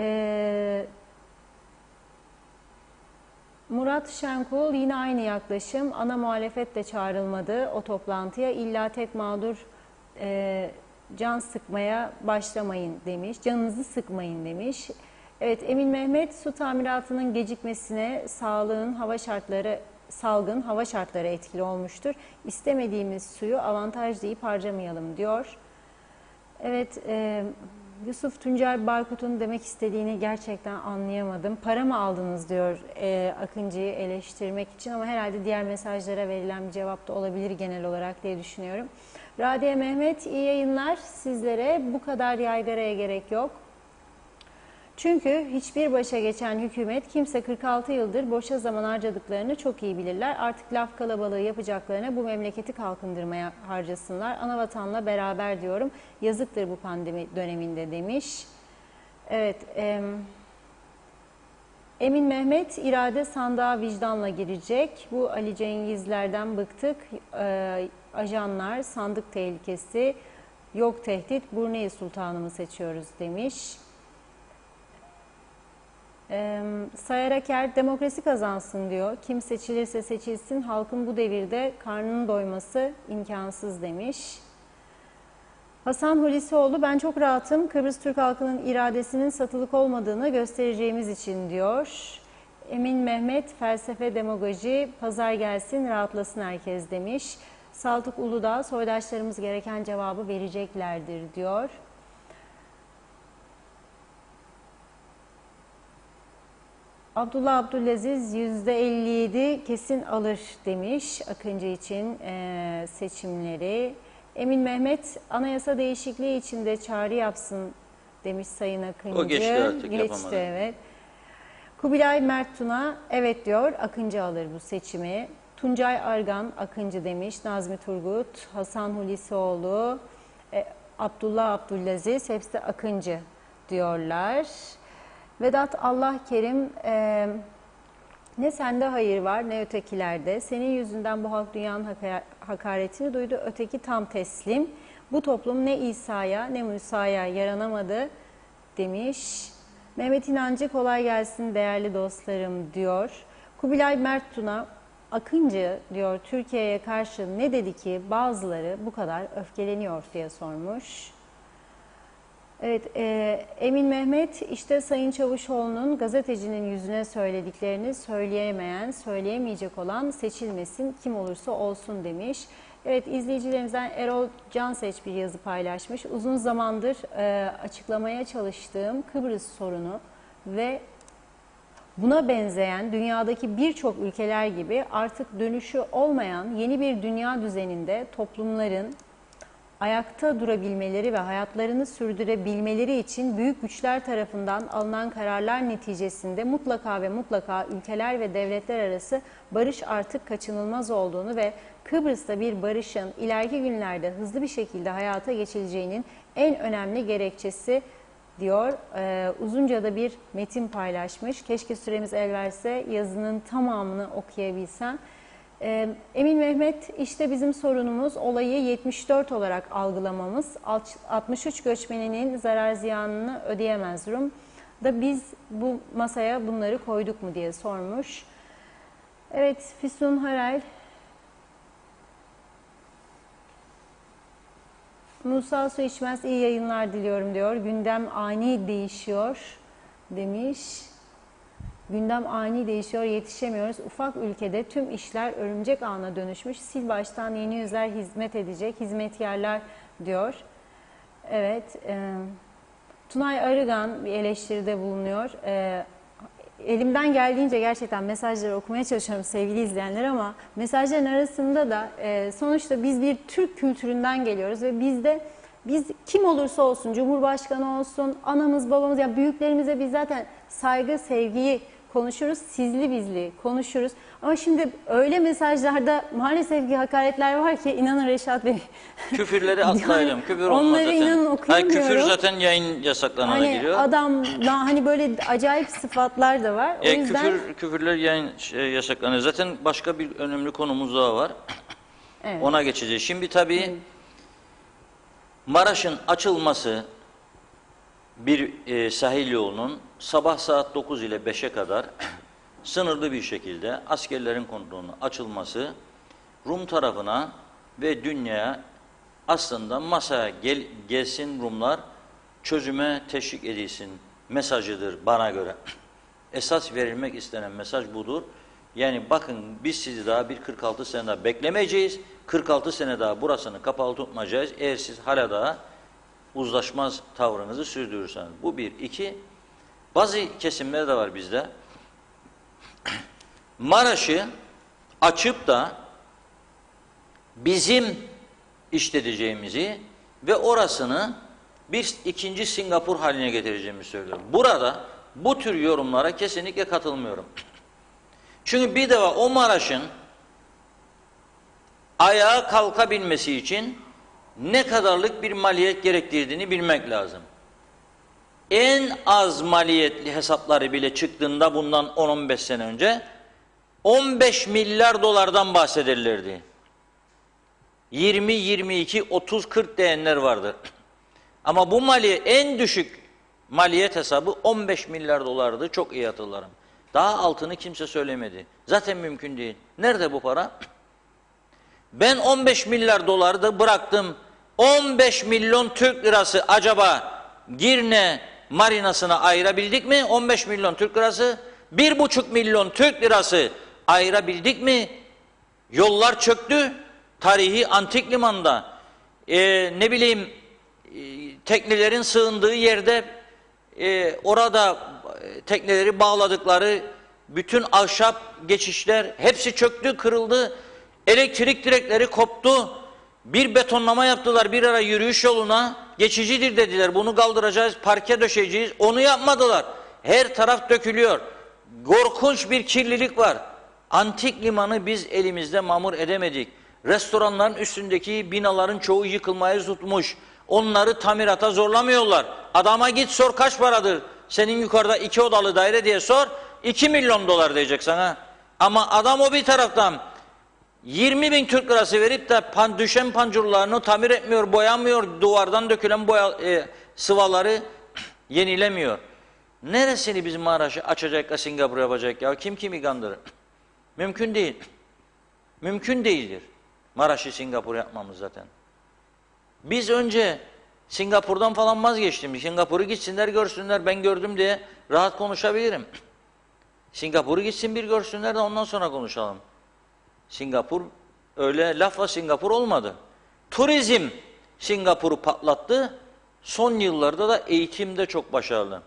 Murat Şenkul yine aynı yaklaşım. Ana muhalefet de çağrılmadı o toplantıya. İlla tek mağdur can sıkmaya başlamayın demiş. Canınızı sıkmayın demiş. Evet, Emin Mehmet, su tamiratının gecikmesine salgın hava şartları etkili olmuştur. İstemediğimiz suyu avantaj deyip harcamayalım diyor. Evet, Yusuf Tuncer Barkut'un demek istediğini gerçekten anlayamadım. Para mı aldınız diyor Akıncı'yı eleştirmek için ama herhalde diğer mesajlara verilen bir cevap da olabilir genel olarak diye düşünüyorum. Radiye Mehmet, iyi yayınlar sizlere. Bu kadar yaygaraya gerek yok. Çünkü hiçbir başa geçen hükümet, kimse 46 yıldır boşa zaman harcadıklarını çok iyi bilirler. Artık laf kalabalığı yapacaklarına bu memleketi kalkındırmaya harcasınlar. Anavatanla beraber diyorum. Yazıktır bu pandemi döneminde demiş. Evet, Emin Mehmet, irade sandığa vicdanla girecek. Bu Ali Cengizlerden bıktık. Ajanlar, sandık tehlikesi, yok tehdit, Burneyi Sultanımı seçiyoruz demiş. Sayar Aker, demokrasi kazansın diyor. Kim seçilirse seçilsin, halkın bu devirde karnının doyması imkansız demiş. Hasan Hulusioğlu, ben çok rahatım. Kıbrıs Türk halkının iradesinin satılık olmadığını göstereceğimiz için diyor. Emin Mehmet, felsefe demagoji, pazar gelsin rahatlasın herkes demiş. Saltuk Uludağ, soydaşlarımız gereken cevabı vereceklerdir diyor. Abdullah Abdülaziz, %57 kesin alır demiş Akıncı için seçimleri. Emin Mehmet, anayasa değişikliği için de çağrı yapsın demiş Sayın Akıncı. O geçti artık, yapamadı. Evet. Kubilay Mert Tuna, evet diyor, Akıncı alır bu seçimi. Tuncay Argan, Akıncı demiş. Nazmi Turgut, Hasan Hulusioğlu, Abdullah Abdülaziz, hepsi de Akıncı diyorlar. Vedat Allah Kerim, Ne sende hayır var ne ötekilerde. Senin yüzünden bu halk dünyanın hakaretini duydu. Öteki tam teslim. Bu toplum ne İsa'ya ne Musa'ya yaranamadı demiş. Mehmet İnancı kolay gelsin değerli dostlarım diyor. Kubilay Mert Tuna Akıncı diyor Türkiye'ye karşı ne dedi ki bazıları bu kadar öfkeleniyor diye sormuş. Evet, Emin Mehmet işte Sayın Çavuşoğlu'nun gazetecinin yüzüne söylediklerini söyleyemeyen, söyleyemeyecek olan seçilmesin kim olursa olsun demiş. Evet, izleyicilerimizden Erol Canseç bir yazı paylaşmış. Uzun zamandır açıklamaya çalıştığım Kıbrıs sorunu ve buna benzeyen dünyadaki birçok ülkeler gibi artık dönüşü olmayan yeni bir dünya düzeninde toplumların ayakta durabilmeleri ve hayatlarını sürdürebilmeleri için büyük güçler tarafından alınan kararlar neticesinde mutlaka ve mutlaka ülkeler ve devletler arası barış artık kaçınılmaz olduğunu ve Kıbrıs'ta bir barışın ileriki günlerde hızlı bir şekilde hayata geçileceğinin en önemli gerekçesi diyor. Uzunca da bir metin paylaşmış. Keşke süremiz el verse yazının tamamını okuyabilsem. Emin Mehmet işte bizim sorunumuz olayı 74 olarak algılamamız. 63 göçmeninin zarar ziyanını ödeyemez Rum da biz bu masaya bunları koyduk mu diye sormuş. Evet, Füsun Harel Musa Su İçmez iyi yayınlar diliyorum diyor. Gündem ani değişiyor demiş. Gündem ani değişiyor, yetişemiyoruz. Ufak ülkede tüm işler örümcek ağına dönüşmüş. Sil baştan yeni yüzler hizmet edecek, hizmetkarlar diyor. Evet, Tunay Arıgan bir eleştiride bulunuyor. Elimden geldiğince gerçekten mesajları okumaya çalışıyorum sevgili izleyenler ama mesajların arasında da sonuçta biz bir Türk kültüründen geliyoruz ve biz kim olursa olsun, Cumhurbaşkanı olsun, anamız, babamız, yani büyüklerimize biz zaten saygı, sevgiyi konuşuruz, sizli bizli konuşuruz. Ama şimdi öyle mesajlarda maalesef ki hakaretler var ki inanın Reşat Bey. Küfürleri atlayalım. Küfür olmaz onları zaten. inanın okuyamıyorum. Küfür zaten yayın yasaklarına Hani giriyor. adam hani böyle acayip sıfatlar da var. O yüzden Küfürler yayın yasaklanıyor. Zaten başka bir önemli konumuz daha var. evet. Ona geçeceğiz. Şimdi tabii Maraş'ın açılması bir sahil yolunun sabah saat 9 ile 5'e kadar sınırlı bir şekilde askerlerin kontrolünün açılması Rum tarafına ve dünyaya aslında masaya gelsin Rumlar çözüme teşvik edilsin mesajıdır bana göre. Esas verilmek istenen mesaj budur. Yani bakın biz sizi daha bir 46 sene daha beklemeyeceğiz. 46 sene daha burasını kapalı tutmayacağız. Eğer siz hala daha uzlaşmaz tavrınızı sürdürürseniz. Bu bir. İki, bazı kesimler de var bizde. Maraş'ı açıp da bizim işleteceğimizi ve orasını bir ikinci Singapur haline getireceğimizi söylüyorum. Burada bu tür yorumlara kesinlikle katılmıyorum. Çünkü bir defa o Maraş'ın ayağa kalkabilmesi için ne kadarlık bir maliyet gerektirdiğini bilmek lazım. En az maliyetli hesapları bile çıktığında bundan 10-15 sene önce 15 milyar dolardan bahsedilirdi. 20, 22, 30, 40 diyenler vardır. Ama bu en düşük maliyet hesabı 15 milyar dolardı. Çok iyi hatırlarım. Daha altını kimse söylemedi. Zaten mümkün değil. Nerede bu para? Ben 15 milyar doları da bıraktım. 15 milyon Türk lirası acaba Girne marinasına ayırabildik mi? 15 milyon Türk lirası. 1,5 milyon Türk lirası ayırabildik mi? Yollar çöktü. Tarihi antik limanda. Teknelerin sığındığı yerde orada tekneleri bağladıkları bütün ahşap geçişler hepsi çöktü, kırıldı. Elektrik direkleri koptu. Bir betonlama yaptılar bir ara yürüyüş yoluna. Geçicidir dediler. Bunu kaldıracağız, parke döşeyeceğiz. Onu yapmadılar. Her taraf dökülüyor. Korkunç bir kirlilik var. Antik limanı biz elimizde mamur edemedik. Restoranların üstündeki binaların çoğu yıkılmaya tutmuş. Onları tamirata zorlamıyorlar. Adama git sor kaç paradır? Senin yukarıda 2 odalı daire diye sor. 2 milyon dolar diyecek sana. Ama adam o bir taraftan 20 bin Türk lirası verip de düşen pancurlarını tamir etmiyor, boyamıyor, duvardan dökülen sıvaları yenilemiyor. Neresini bizim Maraş'ı açacak da Singapur yapacak ya? Kim kimi kandırır? Mümkün değil. Mümkün değildir. Maraş'ı Singapur yapmamız zaten. Biz önce Singapur'dan falan vazgeçtim. Singapur'u gitsinler görsünler, ben gördüm diye rahat konuşabilirim. Singapur'u gitsin bir görsünler de ondan sonra konuşalım. Singapur öyle lafla Singapur olmadı. Turizm Singapur'u patlattı. Son yıllarda da eğitimde çok başarılı.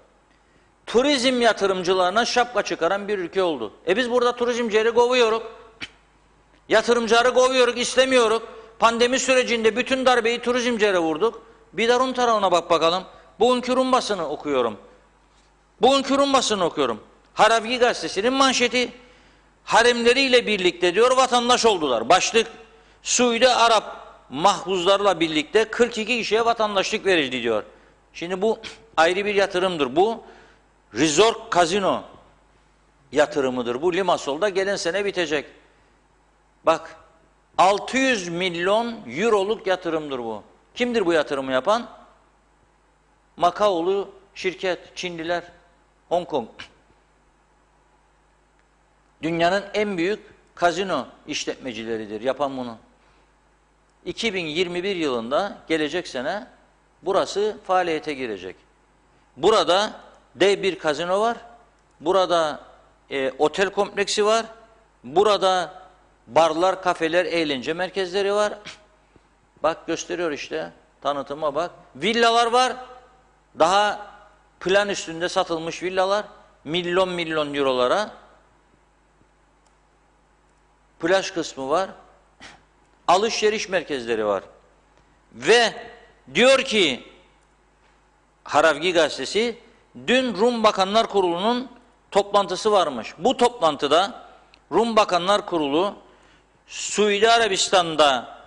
Turizm yatırımcılarına şapka çıkaran bir ülke oldu. Biz burada turizmcileri kovuyoruz. Yatırımcıları kovuyoruz, istemiyoruz. Pandemi sürecinde bütün darbeyi turizmcilere vurduk. Bir de Rum tarafına bak bakalım. Bugünkü Rum basını okuyorum. Haravgi gazetesinin manşeti. Haremleriyle birlikte diyor vatandaş oldular. Başlık Suudi Arap mahpuslarla birlikte 42 kişiye vatandaşlık verildi diyor. Şimdi bu ayrı bir yatırımdır. Bu resort kazino yatırımıdır. Bu Limassol'da gelen sene bitecek. Bak 600 milyon euroluk yatırımdır bu. Kimdir bu yatırımı yapan? Makaolu şirket, Çinliler, Hong Kong. Dünyanın en büyük kazino işletmecileridir yapan bunu. 2021 yılında gelecek sene burası faaliyete girecek. Burada dev bir kazino var. Burada otel kompleksi var. Burada barlar, kafeler, eğlence merkezleri var. Bak gösteriyor işte. Tanıtıma bak. Villalar var. Daha plan üstünde satılmış villalar. Milyon eurolara. Plaj kısmı var. Alışveriş merkezleri var. Ve diyor ki Haravgi gazetesi dün Rum Bakanlar Kurulu'nun toplantısı varmış. Bu toplantıda Rum Bakanlar Kurulu Suudi Arabistan'da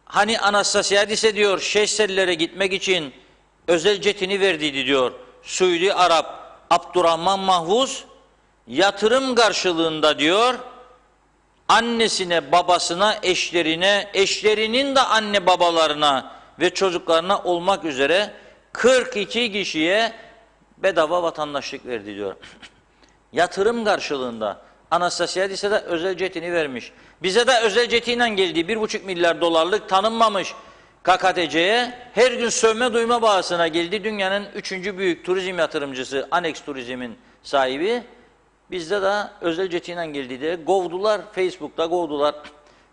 hani Anastasiadis'e diyor Şeyhsellere gitmek için özel jetini verdiydi diyor. Suudi Arap Abdurrahman Mahfuz yatırım karşılığında diyor annesine, babasına, eşlerine, eşlerinin de anne babalarına ve çocuklarına olmak üzere 42 kişiye bedava vatandaşlık verdi diyor. Yatırım karşılığında Anastasiadis'e de özel jetini vermiş. Bize de özel jetiyle geldiği 1,5 milyar dolarlık tanınmamış KKTC'ye her gün sövme duyma bağısına geldi. Dünyanın 3. büyük turizm yatırımcısı Annex Turizm'in sahibi. Bizde de özel jetiyle geldi diye kovdular, Facebook'ta kovdular.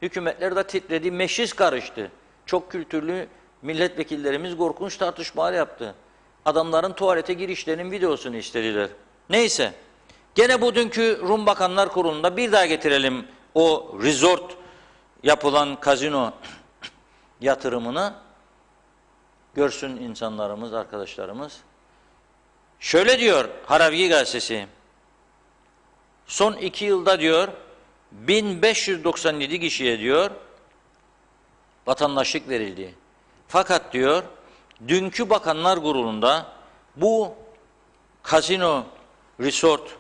Hükümetler de titredi, meclis karıştı. Çok kültürlü milletvekillerimiz korkunç tartışmalar yaptı. Adamların tuvalete girişlerinin videosunu istediler. Neyse, gene bu dünkü Rum Bakanlar Kurulu'nda bir daha getirelim o resort yapılan kazino yatırımını. Görsün insanlarımız, arkadaşlarımız. Şöyle diyor Haravgi gazetesi. Son 2 yılda diyor 1597 kişiye diyor vatandaşlık verildi. Fakat diyor dünkü Bakanlar Kurulu'nda bu kazino resort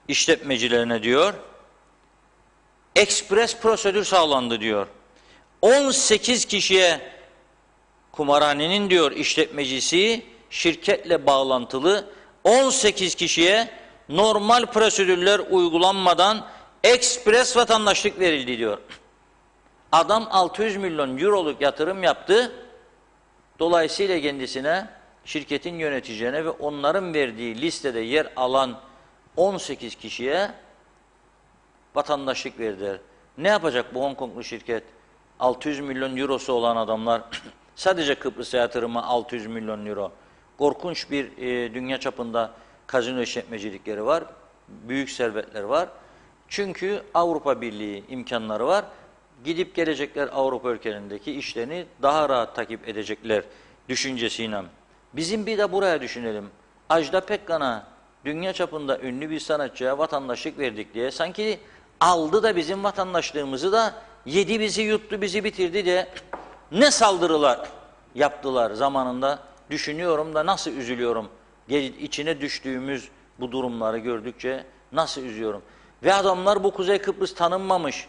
işletmecilerine diyor ekspres prosedür sağlandı diyor. 18 kişiye kumarhanenin diyor işletmecisi şirketle bağlantılı 18 kişiye normal prosedürler uygulanmadan ekspres vatandaşlık verildi diyor. Adam 600 milyon euroluk yatırım yaptı. Dolayısıyla kendisine, şirketin yöneticilerine ve onların verdiği listede yer alan 18 kişiye vatandaşlık verdiler. Ne yapacak bu Hong Konglu şirket? 600 milyon eurosu olan adamlar sadece Kıbrıs'a yatırımı 600 milyon euro. Korkunç bir dünya çapında kazino işletmecilikleri var. Büyük servetler var. Çünkü Avrupa Birliği imkanları var. Gidip gelecekler Avrupa ülkelerindeki işlerini daha rahat takip edecekler düşüncesiyle. Bizim bir de buraya düşünelim. Ajda Pekkan'a dünya çapında ünlü bir sanatçıya vatandaşlık verdik diye sanki aldı da bizim vatandaşlığımızı da yedi bizi yuttu bizi bitirdi diye ne saldırılar yaptılar zamanında düşünüyorum da nasıl üzülüyorum. İçine düştüğümüz bu durumları gördükçe nasıl üzüyorum. Ve adamlar bu Kuzey Kıbrıs tanınmamış.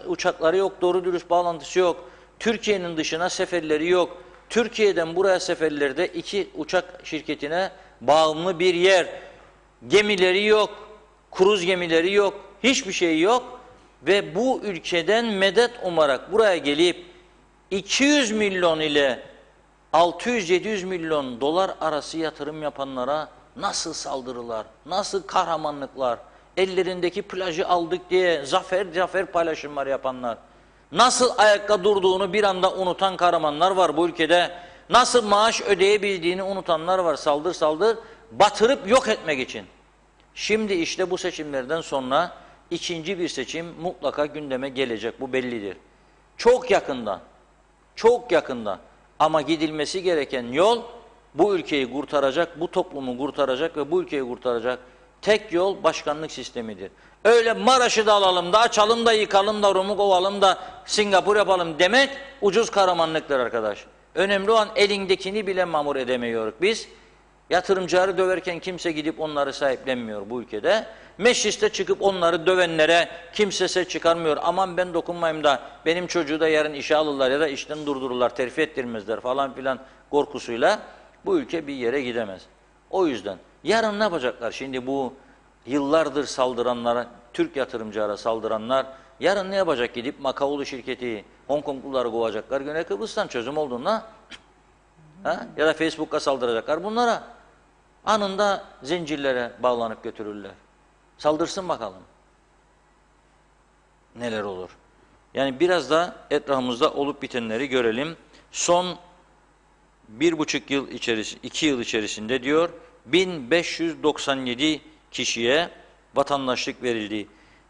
Uçakları yok, doğru dürüst bağlantısı yok. Türkiye'nin dışına seferleri yok. Türkiye'den buraya seferlerde 2 uçak şirketine bağımlı bir yer. Gemileri yok, kruz gemileri yok, hiçbir şey yok. Ve bu ülkeden medet umarak buraya gelip 200 milyon ile 600-700 milyon dolar arası yatırım yapanlara nasıl saldırılar, nasıl kahramanlıklar, ellerindeki plajı aldık diye zafer paylaşımlar yapanlar, nasıl ayakta durduğunu bir anda unutan kahramanlar var bu ülkede, nasıl maaş ödeyebildiğini unutanlar var, saldır batırıp yok etmek için. Şimdi işte bu seçimlerden sonra ikinci bir seçim mutlaka gündeme gelecek, bu bellidir. Çok yakında, çok yakında. Ama gidilmesi gereken yol bu ülkeyi kurtaracak, bu toplumu kurtaracak ve bu ülkeyi kurtaracak tek yol başkanlık sistemidir. Öyle Maraş'ı da alalım da açalım da yıkalım da Rum'u kovalım da Singapur yapalım demek ucuz kahramanlıktır arkadaş. Önemli olan elindekini bile mamur edemiyoruz biz. Yatırımcıları döverken kimse gidip onları sahiplenmiyor bu ülkede. Mecliste çıkıp onları dövenlere kimse ses çıkarmıyor. Aman ben dokunmayayım da benim çocuğu da yarın işe alırlar ya da işten durdururlar, terfi ettirmezler falan filan korkusuyla bu ülke bir yere gidemez. O yüzden yarın ne yapacaklar? Şimdi bu yıllardır saldıranlara, Türk yatırımcılara saldıranlar yarın ne yapacak? Gidip Makaolu şirketi, Hong Kongluları kovacaklar. Güney Kıbrıs'tan çözüm olduğunda ya da Facebook'a saldıracaklar bunlara. Anında zincirlere bağlanıp götürürler. Saldırsın bakalım. Neler olur? Yani biraz da etrafımızda olup bitenleri görelim. Son 1,5 yıl içerisinde, 2 yıl içerisinde diyor 1597 kişiye vatandaşlık verildi.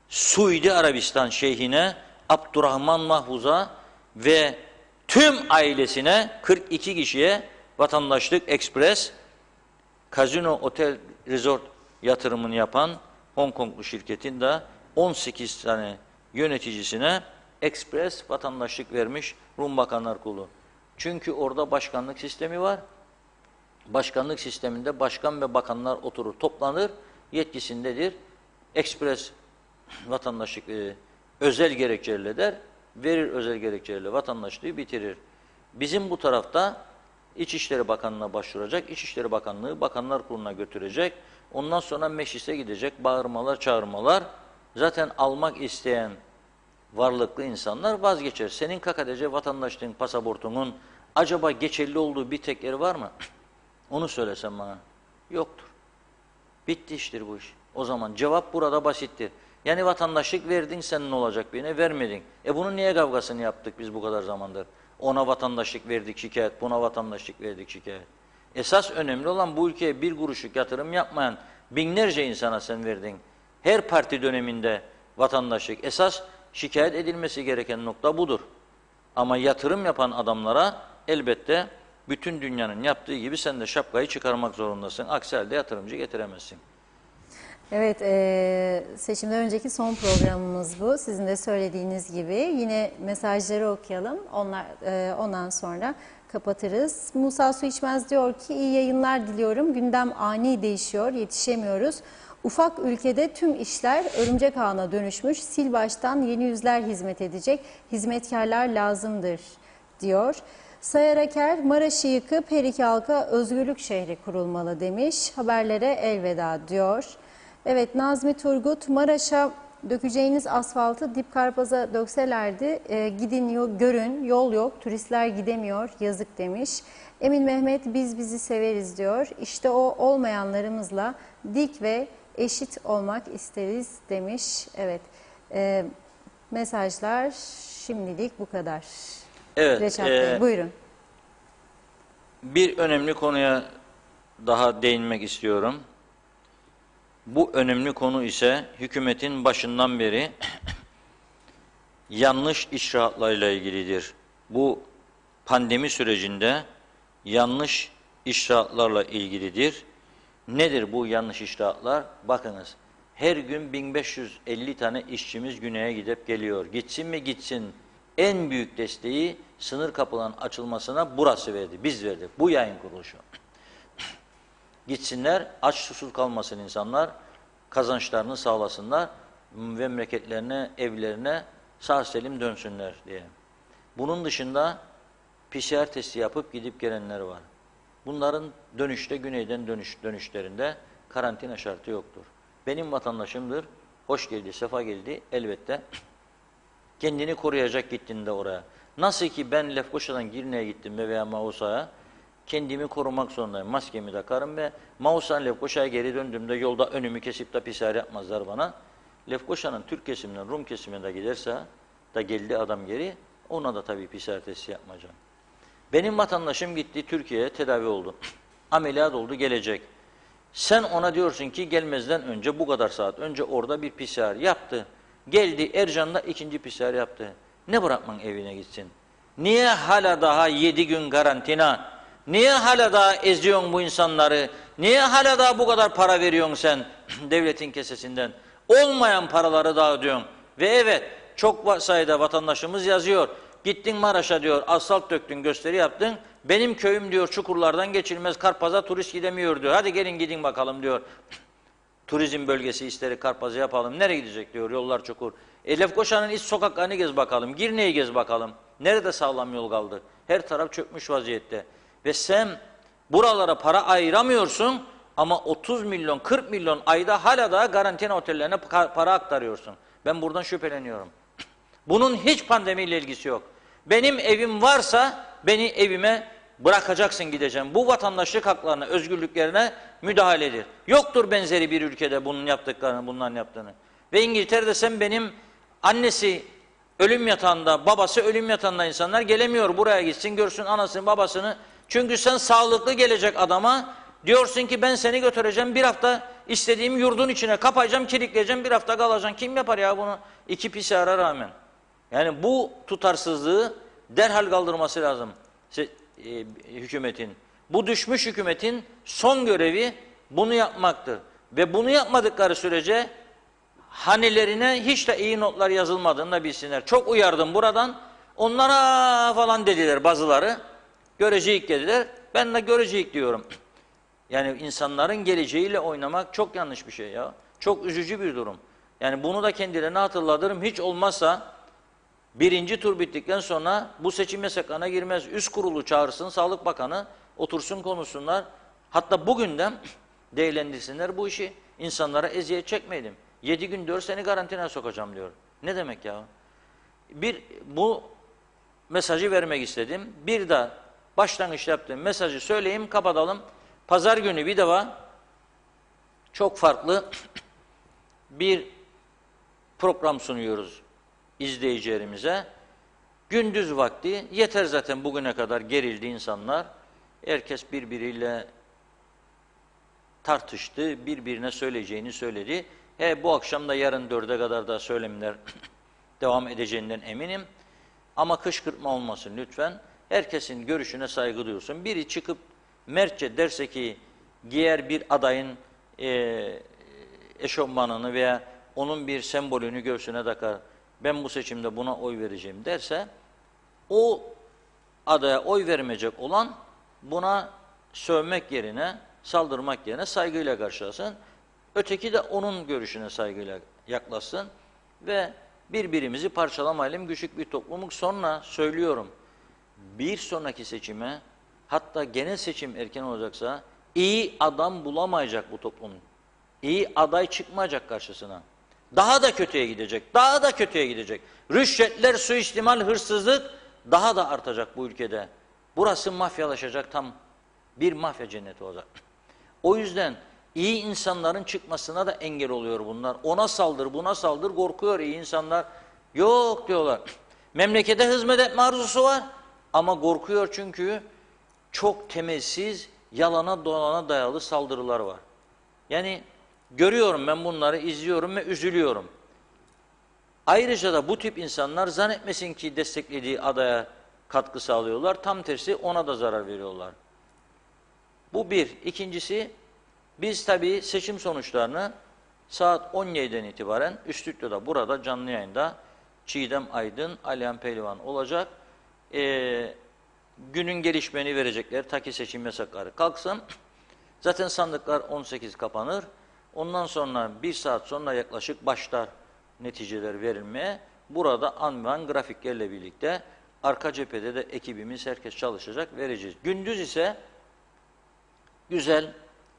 Suudi Arabistan şeyhine, Abdurrahman Mahfuz'a ve tüm ailesine 42 kişiye vatandaşlık ekspres, Casino Otel Resort yatırımını yapan Hong Konglu şirketin de 18 tane yöneticisine ekspres vatandaşlık vermiş Rum Bakanlar Kurulu. Çünkü orada başkanlık sistemi var. Başkanlık sisteminde başkan ve bakanlar oturur, toplanır, yetkisindedir. Ekspres vatandaşlık özel gerekçeyle der, verir özel gerekçeyle vatandaşlığı bitirir. Bizim bu tarafta İçişleri Bakanlığı'na başvuracak, İçişleri Bakanlığı Bakanlar Kurulu'na götürecek, ondan sonra meclise gidecek, bağırmalar, çağırmalar. Zaten almak isteyen varlıklı insanlar vazgeçer. Senin KKTC vatandaşlığın, pasaportunun acaba geçerli olduğu bir tek yer var mı? Onu söylesen bana. Yoktur. Bitti iştir bu iş. O zaman cevap burada basittir. Yani vatandaşlık verdin, senin olacak birine vermedin. Bunun niye kavgasını yaptık biz bu kadar zamandır? Ona vatandaşlık verdik şikayet, buna vatandaşlık verdik şikayet. Esas önemli olan bu ülkeye bir kuruşluk yatırım yapmayan binlerce insana sen verdin. Her parti döneminde vatandaşlık. Esas şikayet edilmesi gereken nokta budur. Ama yatırım yapan adamlara elbette bütün dünyanın yaptığı gibi sen de şapkayı çıkarmak zorundasın. Aksi halde yatırımcı getiremezsin. Evet, seçimden önceki son programımız bu. Sizin de söylediğiniz gibi. Yine mesajları okuyalım. Ondan sonra kapatırız. Musa Su İçmez diyor ki iyi yayınlar diliyorum. Gündem ani değişiyor, yetişemiyoruz. Ufak ülkede tüm işler örümcek ağına dönüşmüş. Sil baştan yeni yüzler hizmet edecek. Hizmetkarlar lazımdır diyor. Sayar Aker, Maraş'ı yıkıp her iki halka özgürlük şehri kurulmalı demiş. Haberlere elveda diyor. Evet, Nazmi Turgut, Maraş'a dökeceğiniz asfaltı Dipkarpaz'a dökselerdi, gidin görün, yol yok, turistler gidemiyor, yazık demiş. Emin Mehmet, biz bizi severiz diyor. İşte o olmayanlarımızla dik ve eşit olmak isteriz demiş. Evet, mesajlar şimdilik bu kadar. Evet, Reşat Bey, buyurun. Bir önemli konuya daha değinmek istiyorum. Bu önemli konu ise hükümetin başından beri yanlış icraatlarla ilgilidir. Bu pandemi sürecinde yanlış icraatlarla ilgilidir. Nedir bu yanlış icraatlar? Bakınız, her gün 1550 tane işçimiz güneye gidip geliyor. Gitsin mi gitsin. En büyük desteği sınır kapılarının açılmasına burası verdi, biz verdik. Bu yayın kuruluşu. Gitsinler, aç susuz kalmasın insanlar. kazançlarını sağlasınlar, memleketlerine, evlerine sağ selim dönsünler diye. Bunun dışında PCR testi yapıp gidip gelenler var. Bunların dönüşte, güneyden dönüşlerinde karantina şartı yoktur. Benim vatandaşımdır, hoş geldi, sefa geldi elbette. Kendini koruyacak gittiğinde oraya. Nasıl ki ben Lefkoşa'dan Girne'ye gittim veya Mausa'ya, kendimi korumak zorundayım. Maskemi takarım ve Mausa'dan Lefkoşa'ya geri döndüğümde yolda önümü kesip de PCR yapmazlar bana. Lefkoşa'nın Türk kesiminden Rum kesimine de giderse, da geldi adam geri, ona da tabii PCR testi yapmayacağım. Benim vatandaşım gitti Türkiye'ye tedavi oldu. Ameliyat oldu, gelecek. Sen ona diyorsun ki gelmezden önce bu kadar saat önce orada bir PCR yaptı. Geldi Ercan'da ikinci PCR yaptı. Ne bırakman evine gitsin? Niye hala daha 7 gün karantina? Niye hala daha eziyorsun bu insanları? Niye hala daha bu kadar para veriyorsun sen devletin kesesinden? Olmayan paraları dağıtıyorsun. Ve evet çok sayıda vatandaşımız yazıyor. Gittin Maraş'a diyor asfalt döktün gösteri yaptın. Benim köyüm diyor çukurlardan geçilmez Karpaz'a turist gidemiyor diyor. Hadi gelin gidin bakalım diyor. Turizm bölgesi isterik Karpaz'ı yapalım. Nereye gidecek diyor yollar çukur. Lefkoşa'nın iç sokaklarını gez bakalım. Girne'yi gez bakalım. Nerede sağlam yol kaldı? Her taraf çökmüş vaziyette. Ve sen buralara para ayıramıyorsun ama 30 milyon 40 milyon ayda hala da karantina otellerine para aktarıyorsun. Ben buradan şüpheleniyorum. Bunun hiç pandemiyle ilgisi yok. Benim evim varsa beni evime bırakacaksın gideceğim. Bu vatandaşlık haklarına, özgürlüklerine müdahaledir. Yoktur benzeri bir ülkede bunun yaptıklarını, bunların yaptığını. Ve İngiltere'de sen benim annesi ölüm yatağında, babası ölüm yatağında insanlar gelemiyor. Buraya gitsin, görsün anasını, babasını. Çünkü sen sağlıklı gelecek adama diyorsun ki ben seni götüreceğim bir hafta istediğim yurdun içine kapayacağım, kilitleyeceğim bir hafta kalacaksın. Kim yapar ya bunu? 2 PCR'a rağmen. Yani bu tutarsızlığı derhal kaldırması lazım hükümetin. Bu düşmüş hükümetin son görevi bunu yapmaktır. Ve bunu yapmadıkları sürece hanelerine hiç de iyi notlar yazılmadığını da bilsinler. Çok uyardım buradan. Onlara falan dediler bazıları. Göreceğik dediler. Ben de göreceğik diyorum. Yani insanların geleceğiyle oynamak çok yanlış bir şey ya. Çok üzücü bir durum. Yani bunu da kendilerine hatırlatırım. Hiç olmazsa birinci tur bittikten sonra bu seçim yasaklarına girmez. Üst kurulu çağırsın, Sağlık Bakanı otursun konuşsunlar. Hatta bugünden değerlendirsinler bu işi. İnsanlara eziyet çekmeyelim. 7 gün 4 seni karantinaya sokacağım diyor. Ne demek ya? Bu mesajı vermek istedim. Bir de başlangıç yaptığım mesajı söyleyeyim, kapatalım. Pazar günü bir defa çok farklı bir program sunuyoruz izleyicilerimize. Gündüz vakti yeter zaten bugüne kadar gerildi insanlar. Herkes birbiriyle tartıştı, birbirine söyleyeceğini söyledi. Bu akşam da yarın 4'e kadar da söylemler devam edeceğinden eminim. Ama kışkırtma olmasın lütfen. Herkesin görüşüne saygı duyulsun. Biri çıkıp mertçe derse ki diğer bir adayın eşofmanını veya onun bir sembolünü göğsüne takar, ben bu seçimde buna oy vereceğim derse, o adaya oy vermeyecek olan buna sövmek yerine, saldırmak yerine saygıyla karşılasın. Öteki de onun görüşüne saygıyla yaklaşsın ve birbirimizi parçalamayalım, küçük bir toplumluk. Sonra söylüyorum, bir sonraki seçime, hatta genel seçim erken olacaksa, iyi adam bulamayacak bu toplum. İyi aday çıkmayacak karşısına. Daha da kötüye gidecek, daha da kötüye gidecek. Rüşvetler, suistimal, hırsızlık daha da artacak bu ülkede. Burası mafyalaşacak, tam bir mafya cenneti olacak. O yüzden iyi insanların çıkmasına da engel oluyor bunlar. Ona saldır, buna saldır, korkuyor iyi insanlar. Yok diyorlar. Memlekete hizmet etme arzusu var ama korkuyor çünkü çok temelsiz, yalana dolana dayalı saldırılar var. Yani görüyorum ben bunları, izliyorum ve üzülüyorum. Ayrıca da bu tip insanlar zannetmesin ki desteklediği adaya katkı sağlıyorlar. Tam tersi ona da zarar veriyorlar. Bu bir. İkincisi, biz tabii seçim sonuçlarını saat 17'den itibaren Üstüdyo'da, burada canlı yayında Çiğdem Aydın, Alihan Pehlivan olacak. Günün gelişmeni verecekler. Ta ki seçim yasakları kalksın. Zaten sandıklar 18 kapanır. Ondan sonra 1 saat sonra yaklaşık başlar neticeler verilmeye. Burada an ve an grafiklerle birlikte arka cephede de ekibimiz, herkes çalışacak, vereceğiz. Gündüz ise güzel,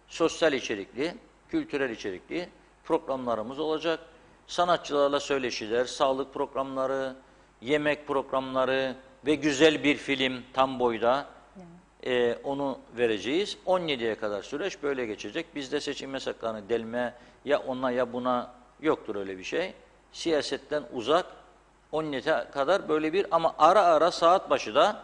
sosyal içerikli, kültürel içerikli programlarımız olacak. Sanatçılarla söyleşiler, sağlık programları, yemek programları ve güzel bir film tam boyda onu vereceğiz. 17'ye kadar süreç böyle geçecek. Bizde seçim yasaklarını delme ya ona ya buna yoktur öyle bir şey. Siyasetten uzak 17'ye kadar böyle bir ama ara ara saat başı da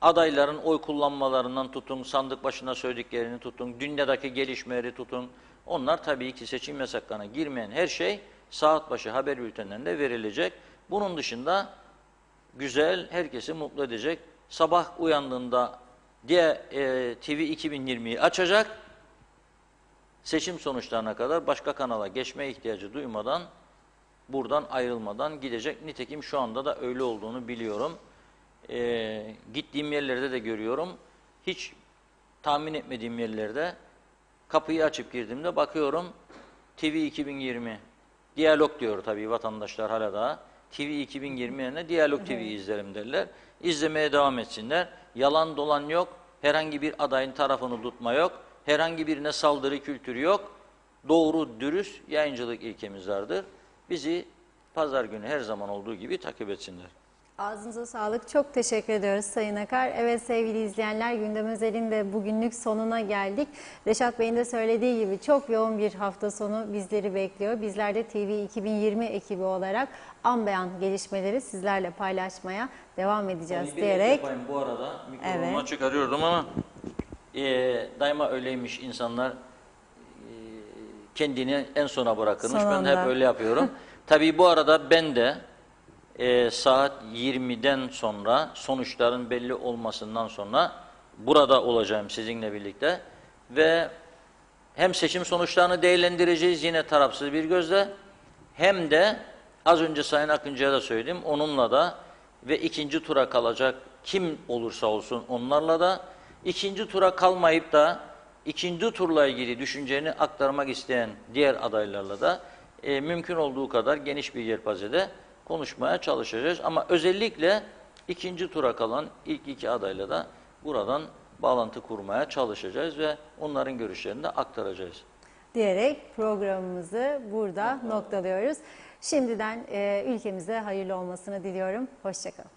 adayların oy kullanmalarından tutun, sandık başına söylediklerini tutun, dünyadaki gelişmeleri tutun. Onlar tabii ki seçim yasaklarına girmeyen her şey saat başı haber bültenlerinde verilecek. Bunun dışında güzel, herkesi mutlu edecek. Sabah uyandığında diye TV 2020'yi açacak. Seçim sonuçlarına kadar başka kanala geçmeye ihtiyacı duymadan, buradan ayrılmadan gidecek. Nitekim şu anda da öyle olduğunu biliyorum. Gittiğim yerlerde de görüyorum. Hiç tahmin etmediğim yerlerde kapıyı açıp girdiğimde bakıyorum TV 2020 Diyalog diyor tabii vatandaşlar hala daha. TV 2020 yerine Diyalog TV izlerim derler. İzlemeye devam etsinler. Yalan dolan yok. Herhangi bir adayın tarafını tutma yok. Herhangi birine saldırı kültürü yok. Doğru, dürüst yayıncılık ilkemiz vardır. Bizi pazar günü her zaman olduğu gibi takip etsinler. Ağzınıza sağlık. Çok teşekkür ediyoruz Sayın Akar. Evet sevgili izleyenler, Gündem Özel'in de bugünlük sonuna geldik. Reşat Bey'in de söylediği gibi çok yoğun bir hafta sonu bizleri bekliyor. Bizler de TV 2020 ekibi olarak an beyan gelişmeleri sizlerle paylaşmaya devam edeceğiz Bir diyerek. yapayım bu arada. Mikrofonumu Evet. çıkarıyordum ama daima öyleymiş insanlar kendini en sona bırakırmış. Ben de Sonunda. hep öyle yapıyorum. Tabii bu arada ben de saat 20'den sonra sonuçların belli olmasından sonra burada olacağım sizinle birlikte ve hem seçim sonuçlarını değerlendireceğiz yine tarafsız bir gözle hem de az önce Sayın Akıncı'ya da söyledim onunla da ve ikinci tura kalacak kim olursa olsun onlarla da ikinci tura kalmayıp da ikinci turla ilgili düşünceni aktarmak isteyen diğer adaylarla da mümkün olduğu kadar geniş bir yelpazede konuşmaya çalışacağız. Ama özellikle ikinci tura kalan ilk iki adayla da buradan bağlantı kurmaya çalışacağız ve onların görüşlerini de aktaracağız. Diyerek programımızı burada noktalıyoruz. Şimdiden ülkemize hayırlı olmasını diliyorum. Hoşça kalın.